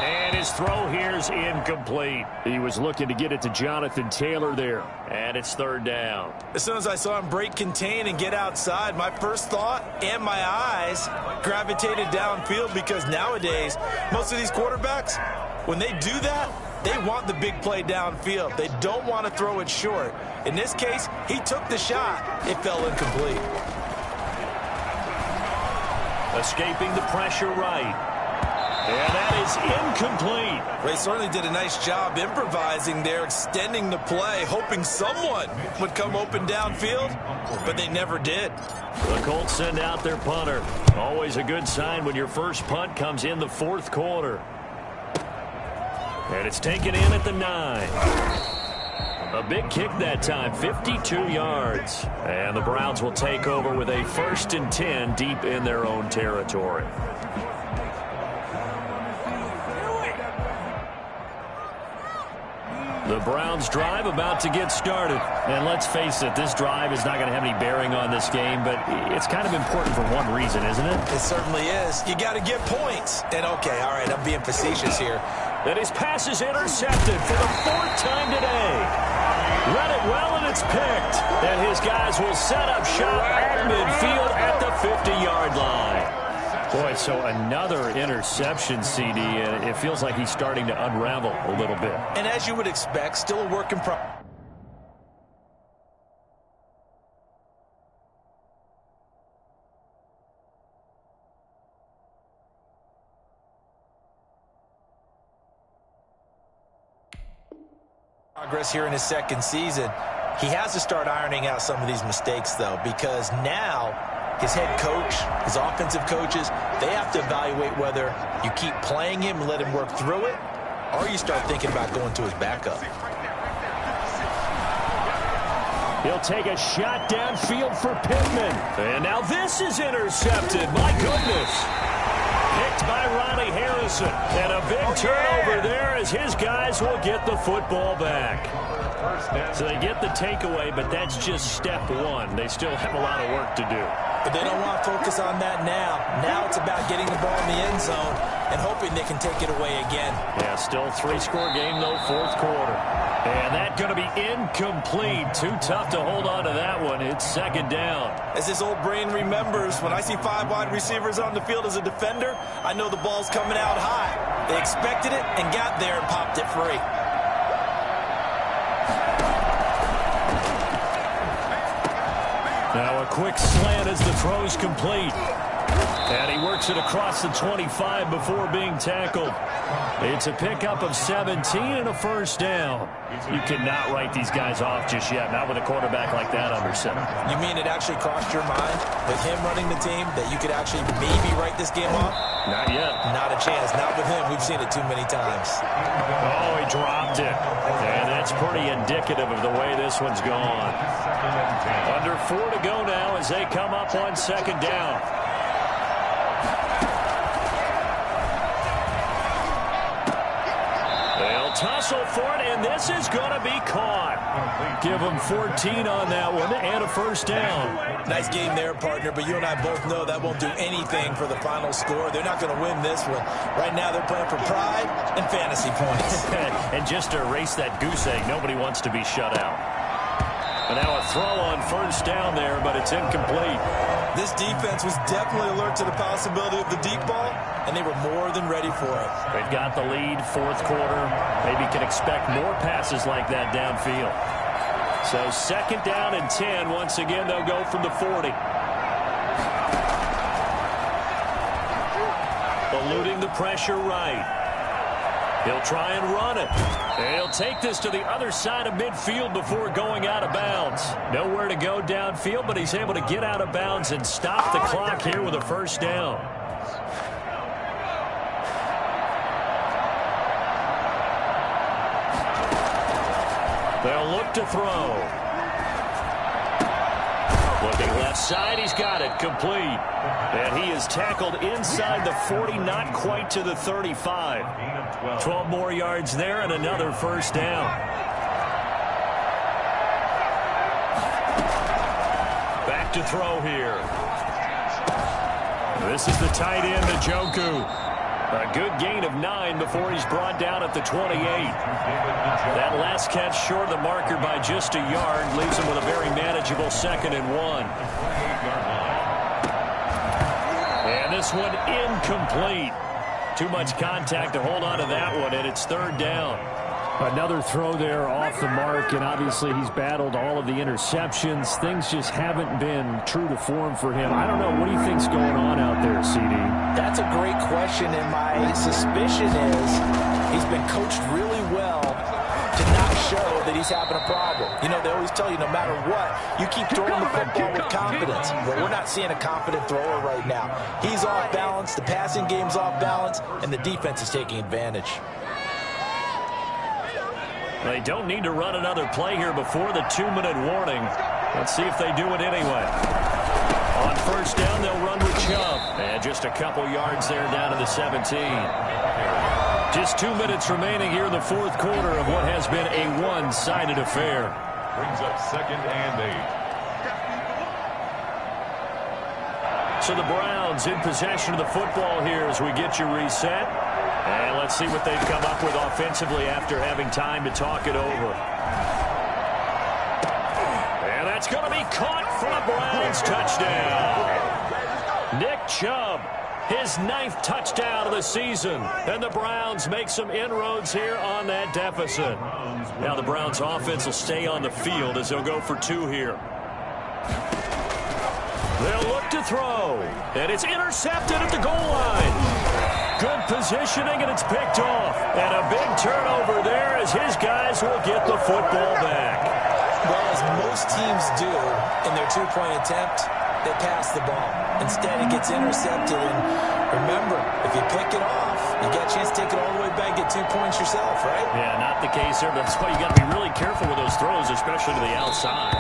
And his throw here's incomplete. He was looking to get it to Jonathan Taylor there. And it's third down. As soon as I saw him break contain and get outside, my first thought and my eyes gravitated downfield, because nowadays, most of these quarterbacks, when they do that, they want the big play downfield. They don't want to throw it short. In this case, he took the shot. It fell incomplete. Escaping the pressure right. And that is incomplete. They certainly did a nice job improvising there, extending the play, hoping someone would come open downfield, but they never did. The Colts send out their punter. Always a good sign when your first punt comes in the fourth quarter. And it's taken in at the 9. A big kick that time, 52 yards. And the Browns will take over with a 1st and 10 deep in their own territory. The Browns drive about to get started. And let's face it, this drive is not going to have any bearing on this game, but it's kind of important for one reason, isn't it? It certainly is. You got to get points. And okay, all right, I'm being facetious here. And his pass is intercepted for the 4th time today. Read it well, and it's picked. And his guys will set up shop at midfield at the 50-yard line. Boy, so another interception, CD, and it feels like he's starting to unravel a little bit. And as you would expect, still a work in progress. Progress here in his second season. He has to start ironing out some of these mistakes, though, because now his head coach, his offensive coaches, they have to evaluate whether you keep playing him and let him work through it, or you start thinking about going to his backup. He'll take a shot downfield for Pittman. And now this is intercepted. My goodness. Picked by Ronnie Harrison. And a big turnover there as his guys will get the football back. So they get the takeaway, but that's just step one. They still have a lot of work to do. But they don't want to focus on that now. Now it's about getting the ball in the end zone and hoping they can take it away again. Yeah, still 3-score game, though, fourth quarter. And that's going to be incomplete. Too tough to hold on to that one. It's second down. As his old brain remembers, when I see 5 wide receivers on the field as a defender, I know the ball's coming out high. They expected it and got there and popped it free. Now a quick slant as the throw's complete. And he works it across the 25 before being tackled. It's a pickup of 17 and a first down. You cannot write these guys off just yet, not with a quarterback like that under center. You mean it actually crossed your mind with him running the team that you could actually maybe write this game off? Not yet. Not a chance. Not with him. We've seen it too many times. Oh, he dropped it. And that's pretty indicative of the way this one's gone. Under 4 to go now as they come up on second down. They'll tussle for it, and this is going to be caught. Give them 14 on that one and a first down. Nice game there, partner, but you and I both know that won't do anything for the final score. They're not going to win this one. Right now they're playing for pride and fantasy points. And just to erase that goose egg, nobody wants to be shut out. And now a throw on first down there, but it's incomplete. This defense was definitely alert to the possibility of the deep ball, and they were more than ready for it. They've got the lead, fourth quarter. Maybe can expect more passes like that downfield. So second down and 10. Once again, they'll go from the 40. Eluding the pressure right. He'll try and run it. And he'll take this to the other side of midfield before going out of bounds. Nowhere to go downfield, but he's able to get out of bounds and stop the clock here with a first down. They'll look to throw. Looking left side, he's got it, complete. And he is tackled inside the 40, not quite to the 35. 12 more yards there and another first down. Back to throw here. This is the tight end, Njoku. A good gain of 9 before he's brought down at the 28. That last catch short of the marker by just a yard leaves him with a very manageable second and 1. And this one incomplete. Too much contact to hold on to that one, and it's third down. Another throw there off the mark, and obviously he's battled all of the interceptions. Things just haven't been true to form for him. I don't know. What do you think's going on out there, CD? That's a great question, and my suspicion is he's been coached really well to not show that he's having a problem. You know, they always tell you no matter what, you keep throwing the football with confidence. Well, we're not seeing a confident thrower right now. He's off balance, the passing game's off balance, and the defense is taking advantage. They don't need to run another play here before the 2-minute warning. Let's see if they do it anyway. On first down, they'll run with Chubb. And just a couple yards there down to the 17. Just 2 minutes remaining here in the fourth quarter of what has been a one-sided affair. Brings up second and 8. So the Browns in possession of the football here as we get you reset. And let's see what they've come up with offensively after having time to talk it over. And that's going to be caught for a Browns touchdown. Nick Chubb, his 9th touchdown of the season. And the Browns make some inroads here on that deficit. Now the Browns offense will stay on the field as they'll go for 2 here. They'll look to throw. And it's intercepted at the goal line. Good positioning, and it's picked off. And a big turnover there as his guys will get the football back. Well, as most teams do in their two-point attempt, they pass the ball. Instead, it gets intercepted. And remember, if you pick it off, you got a chance to take it all the way back, get 2 points yourself, right? Yeah, not the case there. That's why you got to be really careful with those throws, especially to the outside.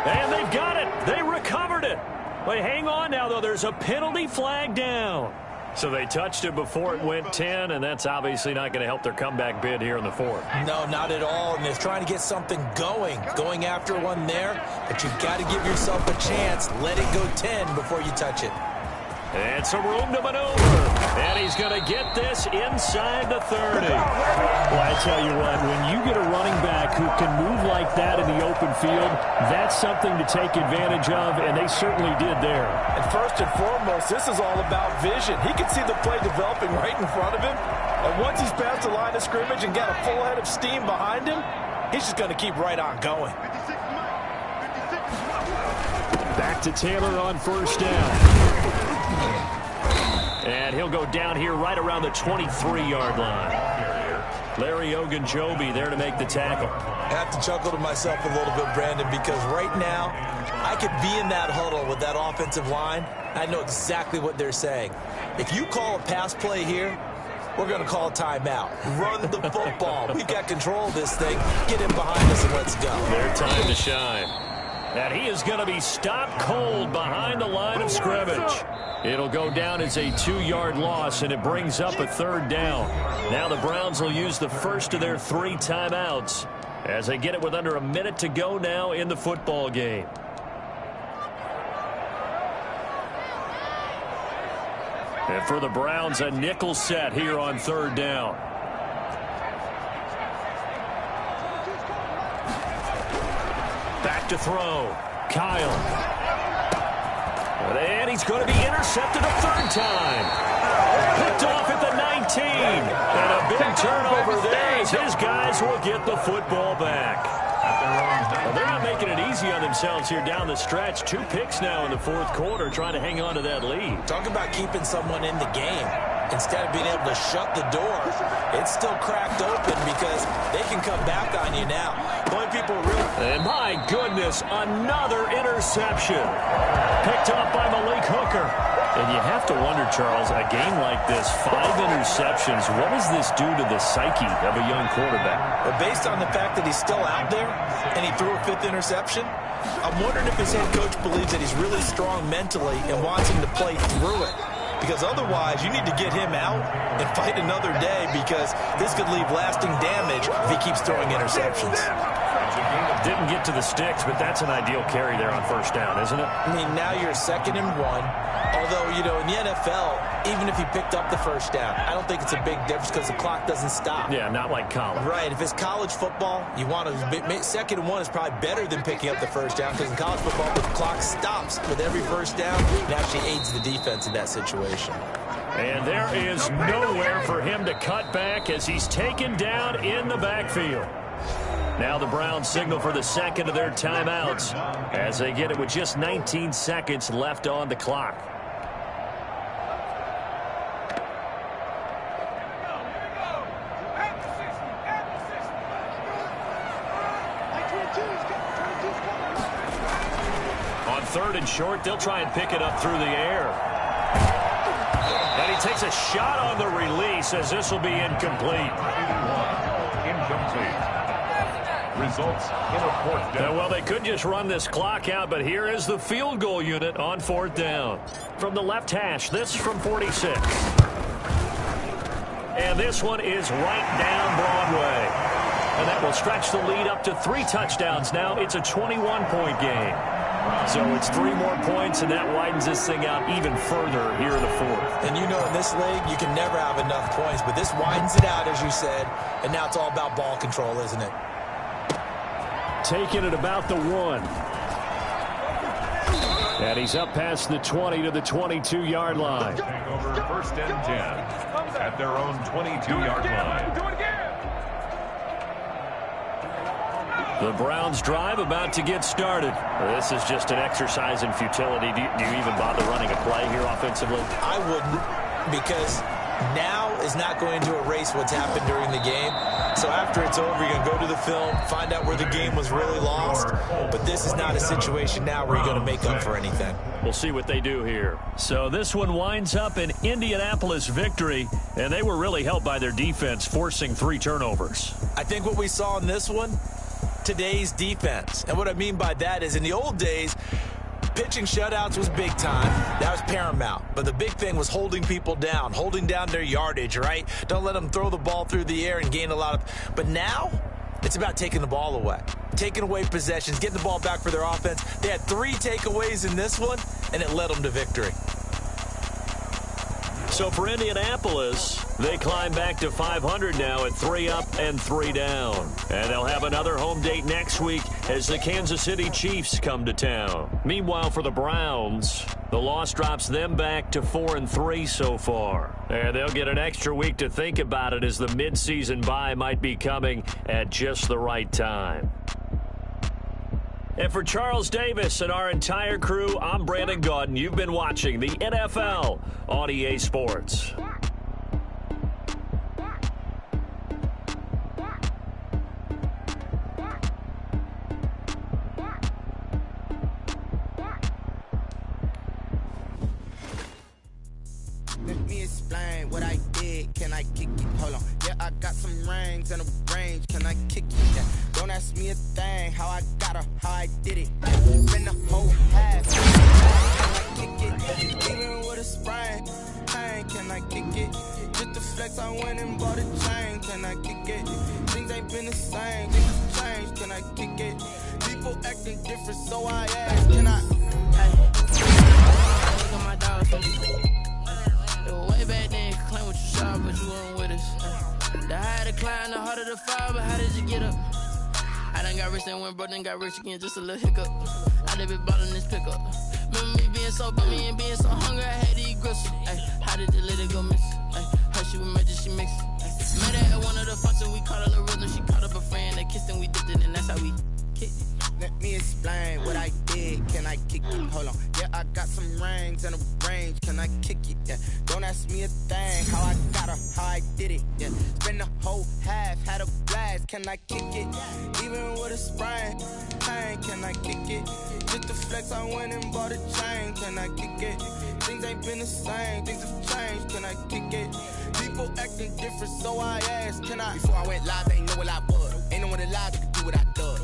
And they've got it. They recovered it. But hang on now, though. There's a penalty flag down. So they touched it before it went 10, and that's obviously not going to help their comeback bid here in the fourth. No, not at all. And they're trying to get something going after one there. But you've got to give yourself a chance. Let it go 10 before you touch it. And some room to maneuver. And he's going to get this inside the 30. Well, I tell you what, when you get a running back who can move like that in the open field, that's something to take advantage of, and they certainly did there. And first and foremost, this is all about vision. He can see the play developing right in front of him. And once he's past the line of scrimmage and got a full head of steam behind him, he's just going to keep right on going. Back to Taylor on first down. And he'll go down here right around the 23-yard line. Larry Ogunjobi there to make the tackle. I have to chuckle to myself a little bit, Brandon, because right now I could be in that huddle with that offensive line. I know exactly what they're saying. If you call a pass play here, we're going to call a timeout. Run the football. We've got control of this thing. Get in behind us and let's go. Their time to shine. And he is going to be stopped cold behind the line of scrimmage. It'll go down as a 2-yard loss, and it brings up a third down. Now the Browns will use the first of their 3 timeouts as they get it with under a minute to go now in the football game. And for the Browns, a nickel set here on third down. Back to throw. Kyle. And he's going to be intercepted a third time. Picked off at the 19. And a big turnover there as his guys will get the football back. Well, they're not making it easy on themselves here down the stretch. 2 picks now in the fourth quarter trying to hang on to that lead. Talk about keeping someone in the game. Instead of being able to shut the door, it's still cracked open because they can come back on you now. The only people really... And my goodness, another interception. Picked up by Malik Hooker. And you have to wonder, Charles, a game like this, 5 interceptions, what does this do to the psyche of a young quarterback? But based on the fact that he's still out there and he threw a 5th interception, I'm wondering if his head coach believes that he's really strong mentally and wants him to play through it. Because otherwise, you need to get him out and fight another day because this could leave lasting damage if he keeps throwing interceptions. Didn't get to the sticks, but that's an ideal carry there on first down, isn't it? I mean, now you're 2nd and 1. Although, you know, in the NFL, even if he picked up the first down, I don't think it's a big difference because the clock doesn't stop. Yeah, not like college. Right. If it's college football, you want to 2nd and 1 is probably better than picking up the first down because in college football, the clock stops with every first down. It actually aids the defense in that situation. And there is nowhere for him to cut back as he's taken down in the backfield. Now the Browns signal for the second of their timeouts as they get it with just 19 seconds left on the clock. On 3rd and short, they'll try and pick it up through the air. And he takes a shot on the release as this will be incomplete. Incomplete. Results in a 4th down. Well, they could just run this clock out, but here is the field goal unit on 4th down. From the left hash, this from 46. And this one is right down Broadway. And that will stretch the lead up to 3 touchdowns now. It's a 21-point game. So it's 3 more points, and that widens this thing out even further here in the fourth. And you know in this league, you can never have enough points, but this widens it out, as you said, and now it's all about ball control, isn't it? Taking it about the 1. And he's up past the 20 to the 22-yard line. Take over 1st and 10 at their own 22-yard line. The Browns drive about to get started. This is just an exercise in futility. Do you even bother running a play here offensively? I wouldn't, because now is not going to erase what's happened during the game. So after it's over, you're going to go to the film, find out where the game was really lost. But this is not a situation now where you're going to make up for anything. We'll see what they do here. So this one winds up an Indianapolis victory, and they were really helped by their defense, forcing 3 turnovers. I think what we saw in this one, today's defense. And what I mean by that is in the old days, pitching shutouts was big time. That was paramount. But the big thing was holding people down, holding down their yardage, right? Don't let them throw the ball through the air and gain a lot of... But now, it's about taking the ball away. Taking away possessions, getting the ball back for their offense. They had 3 takeaways in this one, and it led them to victory. So for Indianapolis, they climb back to 500 now at 3 up and 3 down. And they'll have another home date next week as the Kansas City Chiefs come to town. Meanwhile, for the Browns, the loss drops them back to 4-3 so far. And they'll get an extra week to think about it as the midseason bye might be coming at just the right time. And for Charles Davis and our entire crew, I'm Brandon Gaudin. You've been watching the NFL on EA Sports. Let me explain what I did. Can I kick it? Hold on. Yeah, I got some rings and a range. Can I kick it? Yeah. Don't ask me a thing. How I got her, how I did it. Spend the whole half. Can I kick it? Even with a sprain. Hey, can I kick it? Just the flex, I went and bought a chain. Can I kick it? Things ain't been the same. Things have changed. Can I kick it? People acting different, so I ask. Can I? Hey. Look at my dog. Way back then, claim what you saw, but you weren't with us. The higher the climb, the harder the fall, but how did you get up? I done got rich and went broke, then got rich again, just a little hiccup. I done been bottling this pickup. Remember me being so bummy and being so hungry, I had to eat gristle. Ay, how did the little go miss? Ay, her she was magic, she mixed. Met her at one of the functions, we caught her a rhythm. She caught up a friend, they kissed and we dipped it, and that's how we kicked it. Let me explain what I did. Can I kick it? Hold on. Yeah, I got some rings and a range. Can I kick it? Yeah. Don't ask me a thing. How I got her, how I did it. Yeah. Spend the whole half, had a blast. Can I kick it? Even with a sprain. Hey, can I kick it? Just the flex, I went and bought a chain. Can I kick it? Things ain't been the same. Things have changed. Can I kick it? People acting different, so I asked. Can I? Before I went live, they ain't know what I was. Ain't no one alive that could do what I does.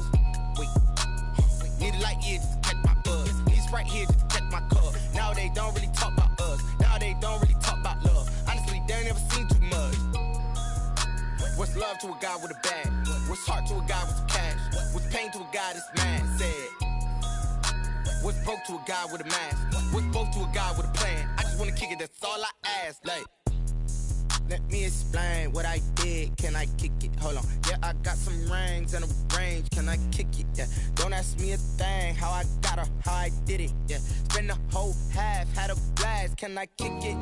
Need a light here just to catch my buzz. Need Sprite here just to catch my cup. Now they don't really talk about us. Now they don't really talk about love. Honestly, they ain't never seen too much. What's love to a guy with a bag? What's heart to a guy with some cash? What's pain to a guy that's mad? Said. What's broke to a guy with a mask? What's both to a guy with a plan? I just wanna kick it, that's all I ask. Like, let me explain what I did. Can I kick it? Hold on. Yeah, I got some rings and a range. Can I kick it? Yeah. Don't ask me a thing. How I got her, how I did it. Yeah. Spend the whole half, had a blast. Can I kick it?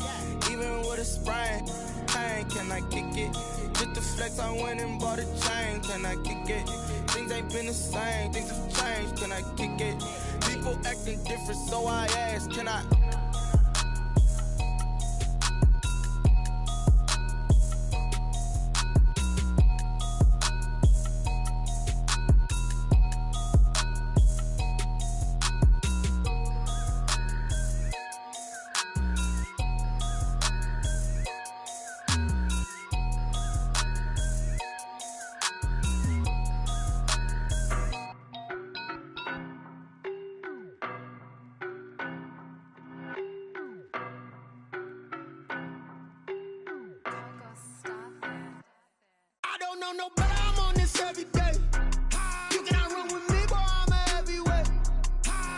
Even with a sprain. Hey, can I kick it? Just the flex, I went and bought a chain. Can I kick it? Things ain't been the same. Things have changed. Can I kick it? People acting different, so I ask. Can I? No, but I'm on this every day. You cannot run with me, boy, I'm a heavyweight.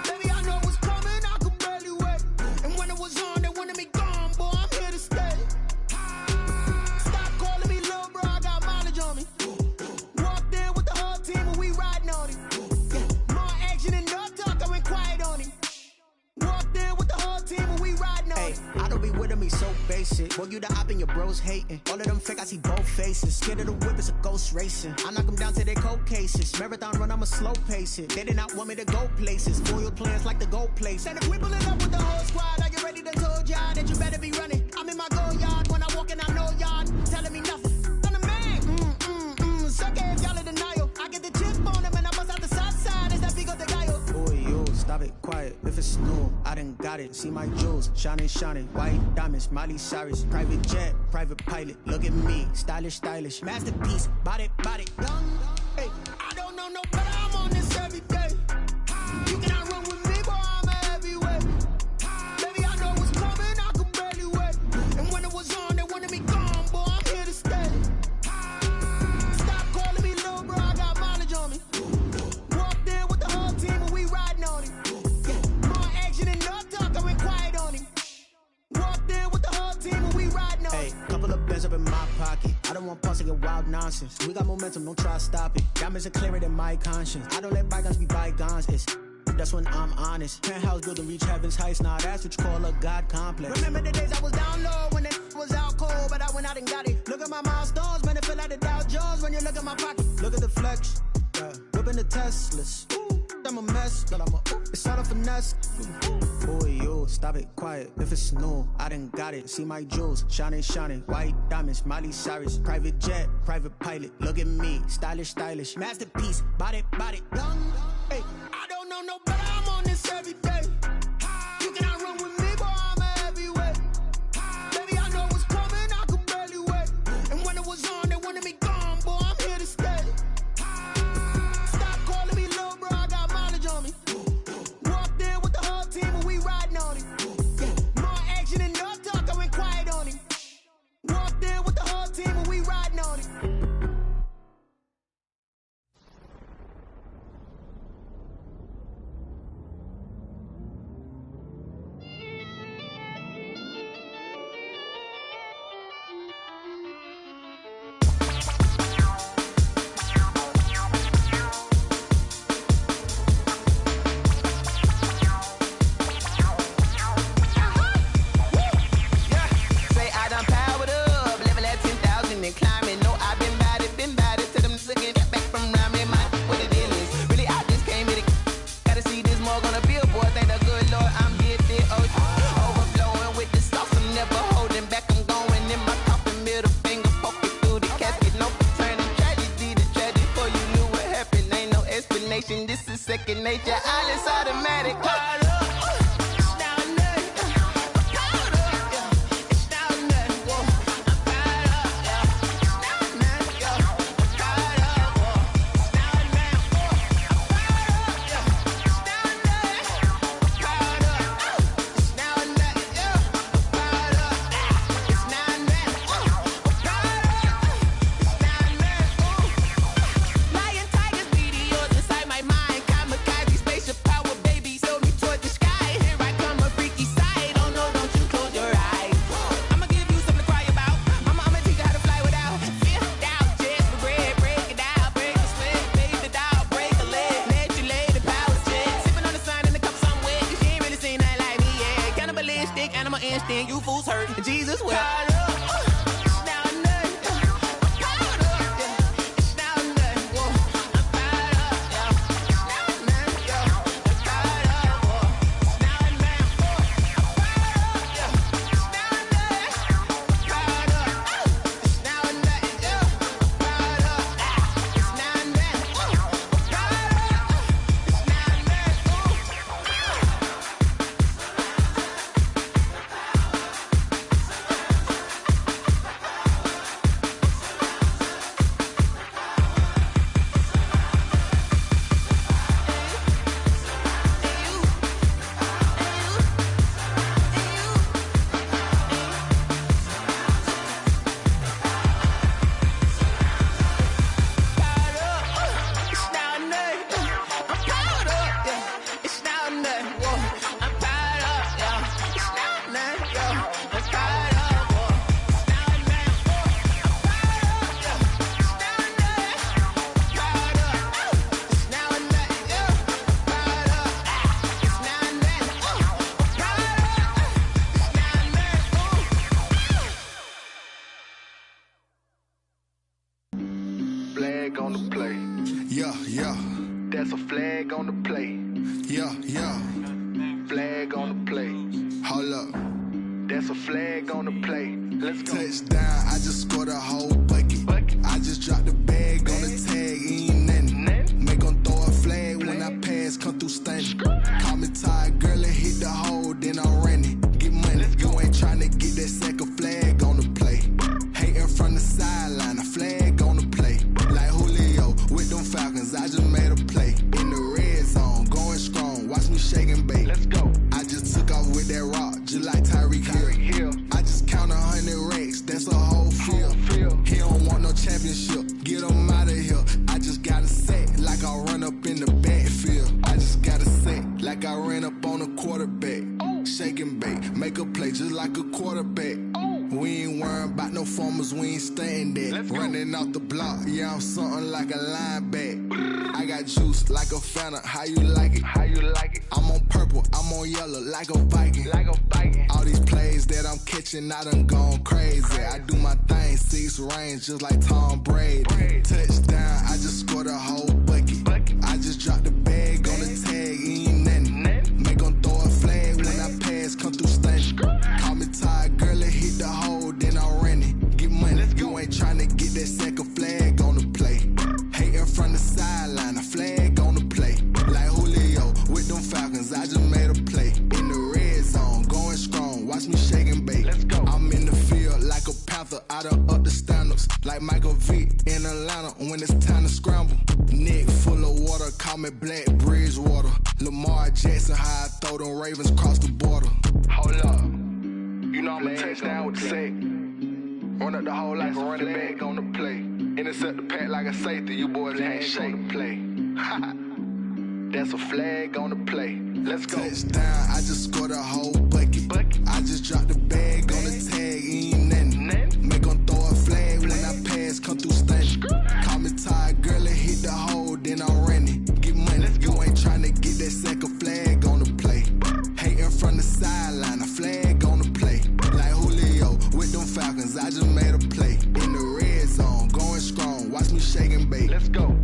Baby, I know what's coming, I could barely wait. And when it was on, they wanted me gone, boy, I'm here to stay. Stop calling me little bro, I got mileage on me. Walked in with the whole team and we riding on it. More action and no talk, I went quiet on it. Walked in with the whole team and we riding on it. I don't be with me so basic. Boy, you the op and your bros hating. All of them fake, I see both faces. Scared of the whip, it's a ghost racing. I knock them down to their cold cases. Marathon run, I'ma slow pace it. They did not want me to go places. Foil plans like the gold place. And if we pulling up with the whole squad, I get ready to told y'all that you better be running. I'm in my go yard when I walk talking, I know y'all telling me nothing. I'm the man. Suck it if y'all in denial. I get the chip on them and I bust out the south side. Is that big of the guy? Boy, yo, stop it, quiet. If it's new, I done got it. See my jewels, shining, shining. White diamonds, Miley Cyrus. Private jet, private pilot. Look at me, stylish, stylish. Masterpiece, body, body. Young, hey, I don't know no better. I'm on this every day. You cannot run with me, boy, I'm a heavyweight. Baby, I know what's coming, I could barely wait. And when it was on, they wanted me gone, boy, I'm here to stay. Stop calling me little bro, I got mileage on me. Walked in with the whole team and we riding on it. More action and no talk, I went quiet on him. Walked in with the whole team and we riding on it. Hey, couple of bands up in my pocket. I don't want pulse to get wild nonsense. We got momentum, don't try to stop it. Diamonds are clearer than my conscience. I don't let bygones be bygones. That's when I'm honest. Penthouse building, reach heaven's heights. Nah, that's what you call a God complex. Remember the days I was down low when it was out cold, but I went out and got it. Look at my milestones, man, it feel like the Dow Jones when you look at my pocket. Look at the flex, whipping the Teslas. I'm a mess, but it's all a finesse. Boy, yo, stop it, quiet. If it's new, I done got it. See my jewels, shining, shining. White diamonds, Miley Cyrus. Private jet, private pilot. Look at me, stylish, stylish. Masterpiece, body, body. Young, hey, I don't know no better. I'm on this every day. You cannot run with me, boy, I'm a heavyweight. Baby, I know what's coming, I could barely wait. And when it was on, they wanted me gone, boy, I'm here to stay. Stop calling me little bro, I got mileage on me. Walked in with the whole team and we riding on it. More action and no talk, I went quiet on him. Walked in with the whole team and we riding on it. This is second nature, all is automatic. You fools hurt. Jesus wept. flag on the play. Yeah, yeah. That's a flag on the play. Yeah, yeah. Flag on the play. Hold up. That's a flag on the play. Let's go. Touchdown, I just scored a whole bucket. I just dropped the bag on the tag, ain't nothing. Make them throw a flag when I pass, come through stunning. Call me tired, girl, and hit the hole, then I'm running. Get money, you ain't tryna get that second flag on the play. Hating from the sideline, a flag on the play. Like Julio with them Falcons, I just made a play. In the red zone, going strong, watch me shake and bake. Let's go. I just took off with that rock, just like Tyreek Hill. I just count 100 racks, that's a whole field. He don't want no championship, get him out of here. I just got a set, like I run up in the backfield. I just got a set, like I ran up on a quarterback. Shake and bake, make a play just like a quarterback. We ain't worrying about no formers, we ain't staying there. Running off the block, yeah, I'm something like a linebacker. I got juice like a Fanta, how you like it? How you like it? I'm on purple, I'm on yellow, like a Viking. Like a Viking. All these plays that I'm catching, I done gone crazy. I do my thing, 6 range, just like Tom Brady. Touchdown, I just scored a whole bucket. I just dropped the bag on the tag, ain't nothing. Make them throw a flag when I pass, come through stunning. Call me tired, girl, and hit the hole, then I'm running. Get money, you ain't tryna get that second flag on the play. Hating from the sideline, a flag on the play. Like Julio with them Falcons, I just made a play. In the red zone, going strong, watch me shake and bake. Let's go. I'm in the field like a Panther, I done up the standards. Like Michael Vick in Atlanta when it's time to scramble. Neck full of water, call me Black Bridgewater. Lamar Jackson, how I throw them Ravens cross the border. Hold up. You know I'm a touchdown with the sack. Run up the hole like a running back on the play. Intercept the pack like a safety. You boys can't shake the play. That's a flag on the play. Let's go. Touchdown, I just scored a whole bucket. I just dropped the bag on the tag, ain't nothing. Make them throw a flag when I pass, come through stunning. Call me tired, girl, and hit the hole, then I'm running. Get money, you ain't tryna get that second flag on the play. Hating from the sideline, a flag on the play. Like Julio with them Falcons, I just made a play. In the red zone, going strong, watch me shake and bake. Let's go.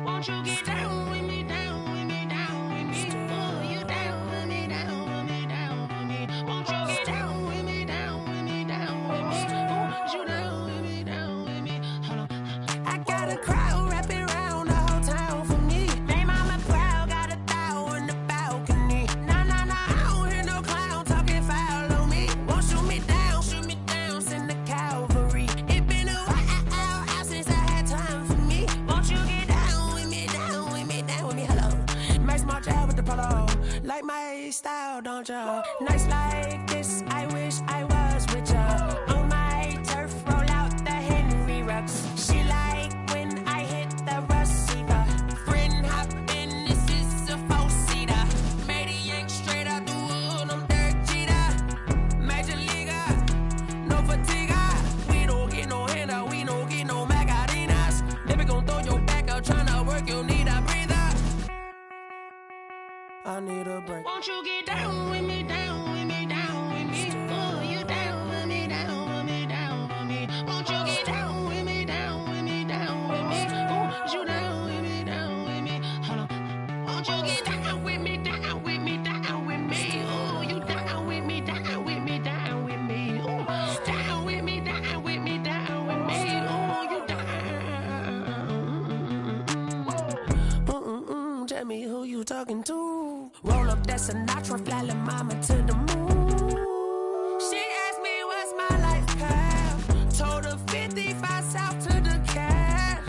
Won't you get down with me, down with me, down with me? Oh, you down with me, down with me, down with me. Won't you get down with me, down with me, down with me? Oh, you down with me, down with me? Hold on. I got a crowd wrapping around the whole town for me. They mama proud, got a thou on the balcony. Nah, nah, nah, I don't hear no clown talking foul on me. Won't shoot me down, send the cavalry. It been a while since I had time for me. Won't you get down with me, down with me, down with me? Hello. Max March out with the polo. Like my style, don't you? Nights like this, I wish I was with ya. On my turf, roll out the Henry Rux. She like when I hit the receiver. Friend hop in, this is a 4-seater. Made a yank straight out the wood, I'm Derek Jeter. Major leaguer, no fatigue. We don't get no handout, we don't get no Macarinas. Never gon' throw your back out, tryna work, you need a breather. I need a break. Won't you get down with me, down with me, down with me? Oh, you down with me, down with me, down with me? Won't you get down with me, down with me, down with me? Oh, you down with me, down with me? Hold on. Won't you get down with me, down with me, down with me? Oh, you down with me, down with me, down with me? Oh, down with me, down with me, down with me? Oh, you down. Tell me who you talking to. Roll up that Sinatra, fly la mama to the moon. She asked me what's my life path. Told her 55 south to the cab.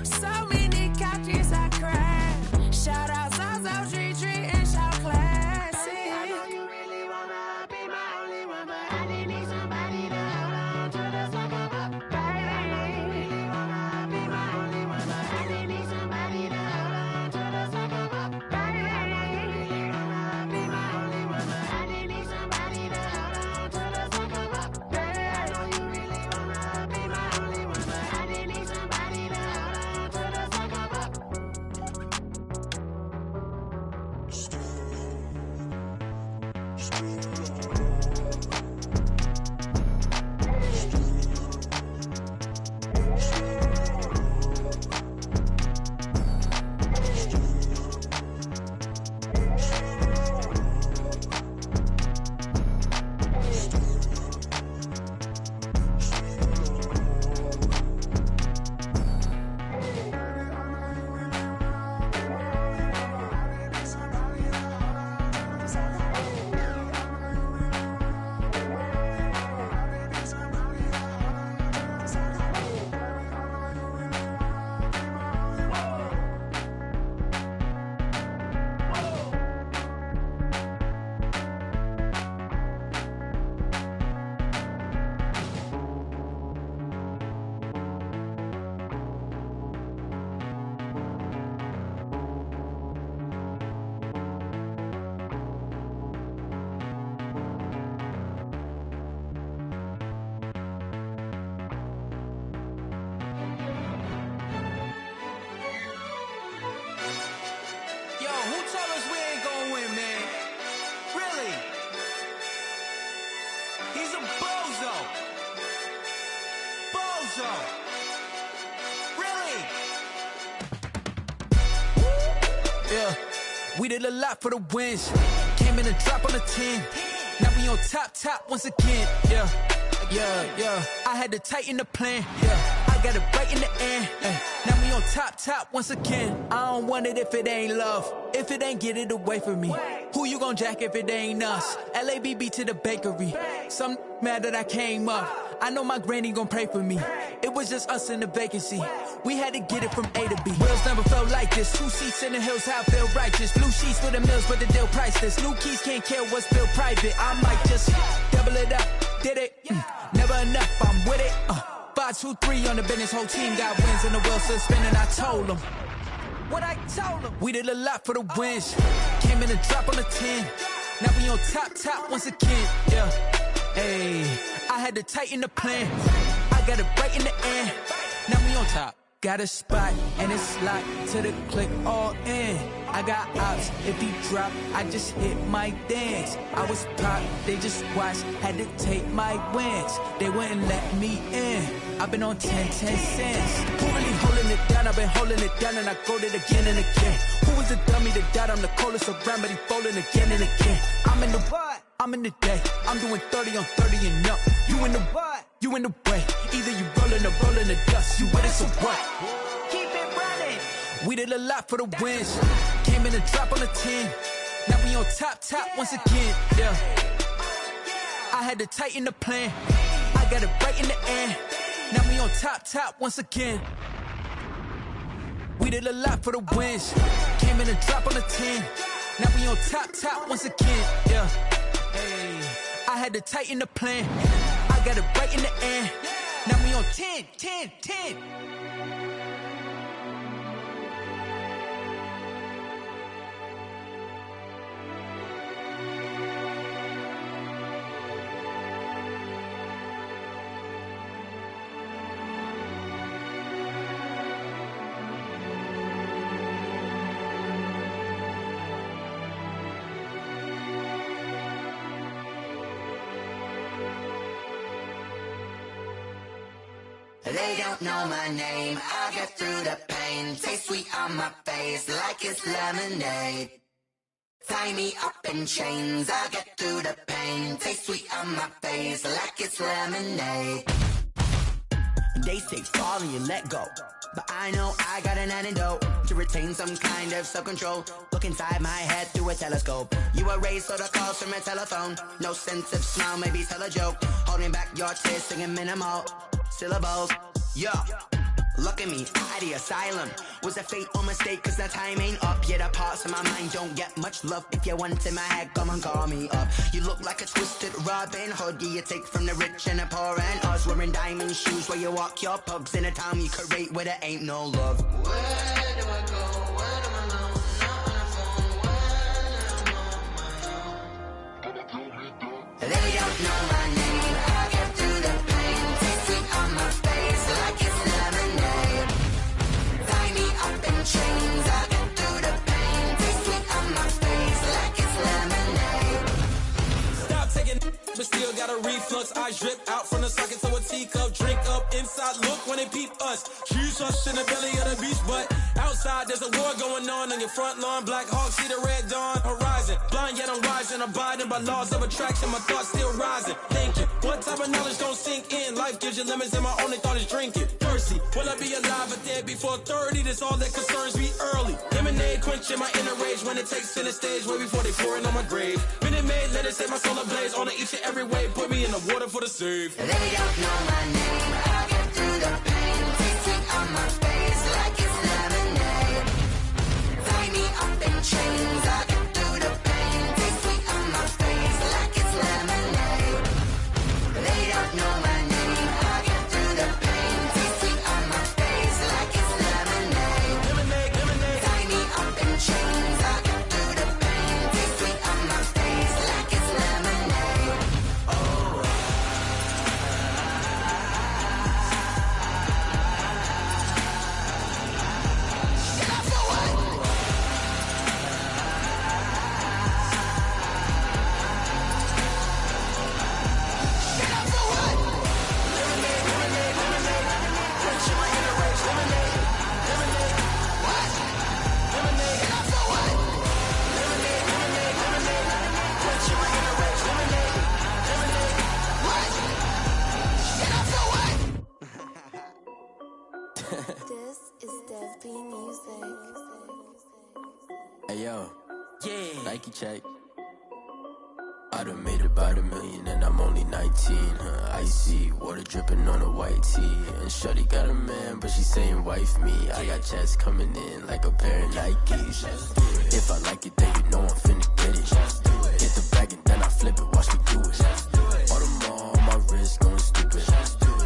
So many couches I cried. Shout out South Street and shout classic. I know you really wanna be my only one, but I didn't need somebody to hold on to the sucker up. Baby, I know you really wanna be my only one, but I didn't need somebody to hold on to the sucker up. Baby, I know you really wanna be my only one, but I didn't need somebody to hold on to the sucker up. Baby, I know you really wanna be my only one, but I didn't need somebody to hold on to the sucker up. We did a lot for the wins. Came in a drop on the 10. Now we on top once again. Yeah. I had to tighten the plan. Yeah. I got it right in the end. Now we on top once again. I don't want it if it ain't love. If it ain't, get it away from me. Who you gon' jack if it ain't us? LABB to the bakery. Some mad that I came up. I know my granny gon' pray for me. It was just us in the vacancy. We had to get it from A to B. Wheels never felt like this. 2 seats in the hills, how I feel righteous. Blue sheets for the mills, but the deal priceless. New keys can't kill what's built private. I might just double it up. Did it? Never enough, I'm with it. 5, 2, 3 on the business. Whole team got wins and the wheels still spinning. I told them what I told them. We did a lot for the wins. Came in a drop on the 10. Now we on top once again. Yeah. Hey, I had to tighten the plan. I got it right in the end. Now we on top. Got a spot and it's locked to the click all in. I got ops, if he drop, I just hit my dance. I was pop, they just watched, had to take my wins. They wouldn't let me in. I've been on 10 cents. Who really holding it down? I've been holding it down and I go it again and again. Who was the dummy that died? I'm the coldest around, but he folding again and again. I'm in the what? I'm in the day. I'm doing 30 on 30 and up. You in the what? You in the way. Either you rolling or rolling the dust. You with it, so what? Keep it running. We did a lot for the wins. Came in a drop on the 10. Now we on top once again. Yeah. I had to tighten the plan. I got it right in the end. Now we on top once again. We did a lot for the wins. Came in a drop on the 10. Now we on top once again. Yeah. Hey, I had to tighten the plan. I got it right in the end. Now we on 10. They don't know my name, I get through the pain. Taste sweet on my face like it's lemonade. Tie me up in chains, I get through the pain. Taste sweet on my face like it's lemonade. They say fall and you let go, but I know I got an antidote to retain some kind of self-control. Look inside my head through a telescope. You erase all the calls from a telephone. No sense of smile, maybe tell a joke. Holding back your tears, singing minimal syllables. Yo, look at me, at the asylum. Was a fate or mistake, cause the time ain't up. Yet the parts of my mind don't get much love. If you want in my head, come and call me up. You look like a twisted Robin Hood. You take from the rich and the poor and us. Wearing diamond shoes where you walk your pugs in a town you could rate where there ain't no love. Where do I go? Where am I alone? Not on the phone. When am I on my own? They don't know my name, I get through the pain. Taste sweet on my face like it's lemonade. Tie me up in chains, I get through the pain. Taste sweet on my face like it's lemonade. Stop taking but still got a reflux. I drip out from the socket to a teacup. Drink up inside, look when they peep us. Shoes us in the belly of the beach, but outside there's a war going on your front lawn. Black Hawk, see the red dawn horizon. Blind yet I'm rising, abiding by laws of attraction. My thoughts still rising, thinking what type of knowledge don't sink in. Life gives you limits and my only thought is drinking. Thirsty, will I be alive or dead before 30? That's all that concerns me early. Lemonade quenching my inner rage when it takes center stage way before they pour it on my grave. Minute Maid, let it set my soul ablaze on each and every way. Put me in the water for the save. They don't know my name, I get through the pain. Taste sweet on my face like it's lemonade. Tie me up in chains, I get through the pain. Taste sweet on my face like it's lemonade. They don't know my name, I get through the pain. Taste sweet on my face like it's lemonade. Lemonade. Tie me up in chains, I get through the pain. Taste sweet on my face like it's lemonade. Oh. check. I done made about $1 million and I'm only 19. Icy water dripping on a white tee. And shorty got a man, but she saying wife me. I got checks coming in like a pair of Nikes. If I like it, then you know I'm finna get it. Get the bag and then I flip it, watch me do it. All on my wrist going stupid.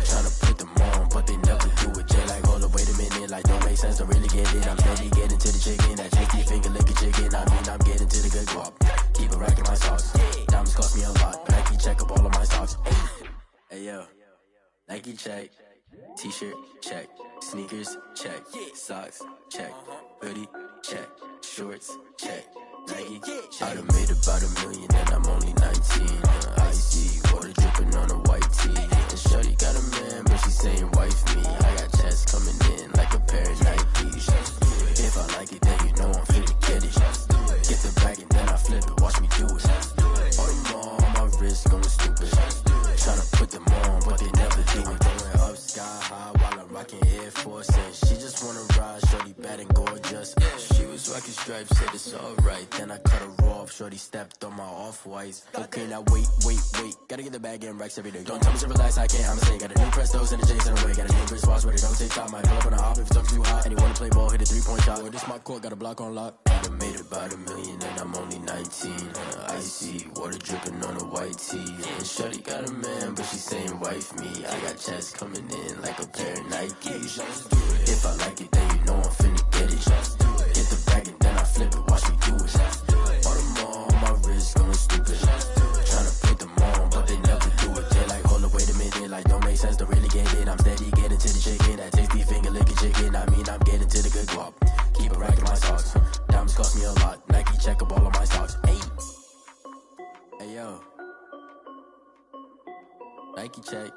Tryna put them on, but they never do it. Jay like, hold up, wait a minute, like don't make sense, don't really get it. I'm steady getting to the chicken, that chicky finger licking chicken. I mean, I'm getting to the good guap. Keep it racking my socks. Diamonds cost me a lot. Nike check up all of my socks. Hey yo, Nike check. T-shirt check. Sneakers check. Socks check. Hoodie check. Shorts check. Nike I done made about $1 million and I'm only 19. Icy water dripping on a white tee. And shorty got a man, but she saying wife me. I got checks coming in like a pair of Nikes. If I like it, then you know I'm finna get it. Get the bag and then I flip it, watch me do it. All on my wrist going stupid. Tryna put them on, but they never do it. Going up sky high while I'm rocking Air Force. And she just wanna ride, shorty bad and gorgeous. She was rocking stripes, said it's alright. Then I cut her off, shorty stepped on my off-whites. Okay, now wait. Gotta get the bag and racks every day. Don't tell me to relax, I can't, I'ma say. Got a new Prestos and the J's in the way. Got a new wristwatch where they don't take time. Might pull up on a hop if it's up too hot. And you wanna play ball, hit a 3-point shot. Or this my court, got a block on lock. I done made about $1 million and I'm only 19. Icy water dripping on a white tee. And shorty got a man, but she saying wife me. I got checks coming in like a pair of Nikes. If I like it, then you know I'm finna get it. Get the bag and then I flip it, watch me do it. All on my wrist going stupid. Tryna put them on, but they never do it. They like, hold up, wait a minute, like don't make sense, don't really get it. I'm steady getting to the chicken, that tasty finger licking chicken. I mean, I'm getting to the good guap. Keep it racking my socks. Diamonds cost me a lot. Nike check up all of my stocks. Hey yo, Nike check.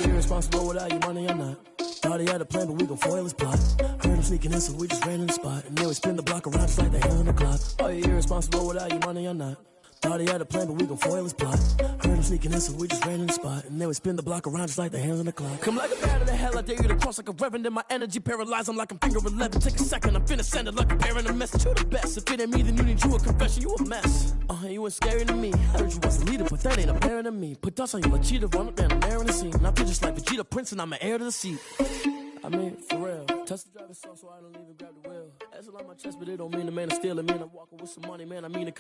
Irresponsible without your money or not. Thought he had a plan, but we gon' foil his plot. Heard him sneaking in, so we just ran in the spot. And then we spin the block around just like the hell on the clock. Are you irresponsible without your money or not? Thought he had a plan, but we gon' foil his plot. Heard him sneaking in, so we just ran in the spot. And then we spin the block around just like the hands on the clock. Come like a bat of the hell, I dare you to cross like a reverend. And my energy paralyzed, I'm like I'm finger 11. Take a second, I'm finna send it like a bearing a message. You the best, if it ain't me, then you need you a confession. You a mess, you ain't scary to me. I heard you was a leader, but that ain't apparent to me. Put dust on you like cheetah, run up there and I'm airing the scene. Now I'm just like Vegeta Prince and I'm an heir to the seat. I mean, for real. Touch the driver's side so I don't even grab the wheel. That's a lot on my chest, but it don't mean the man is stealing. Man, I'm walking with some money, man. I mean,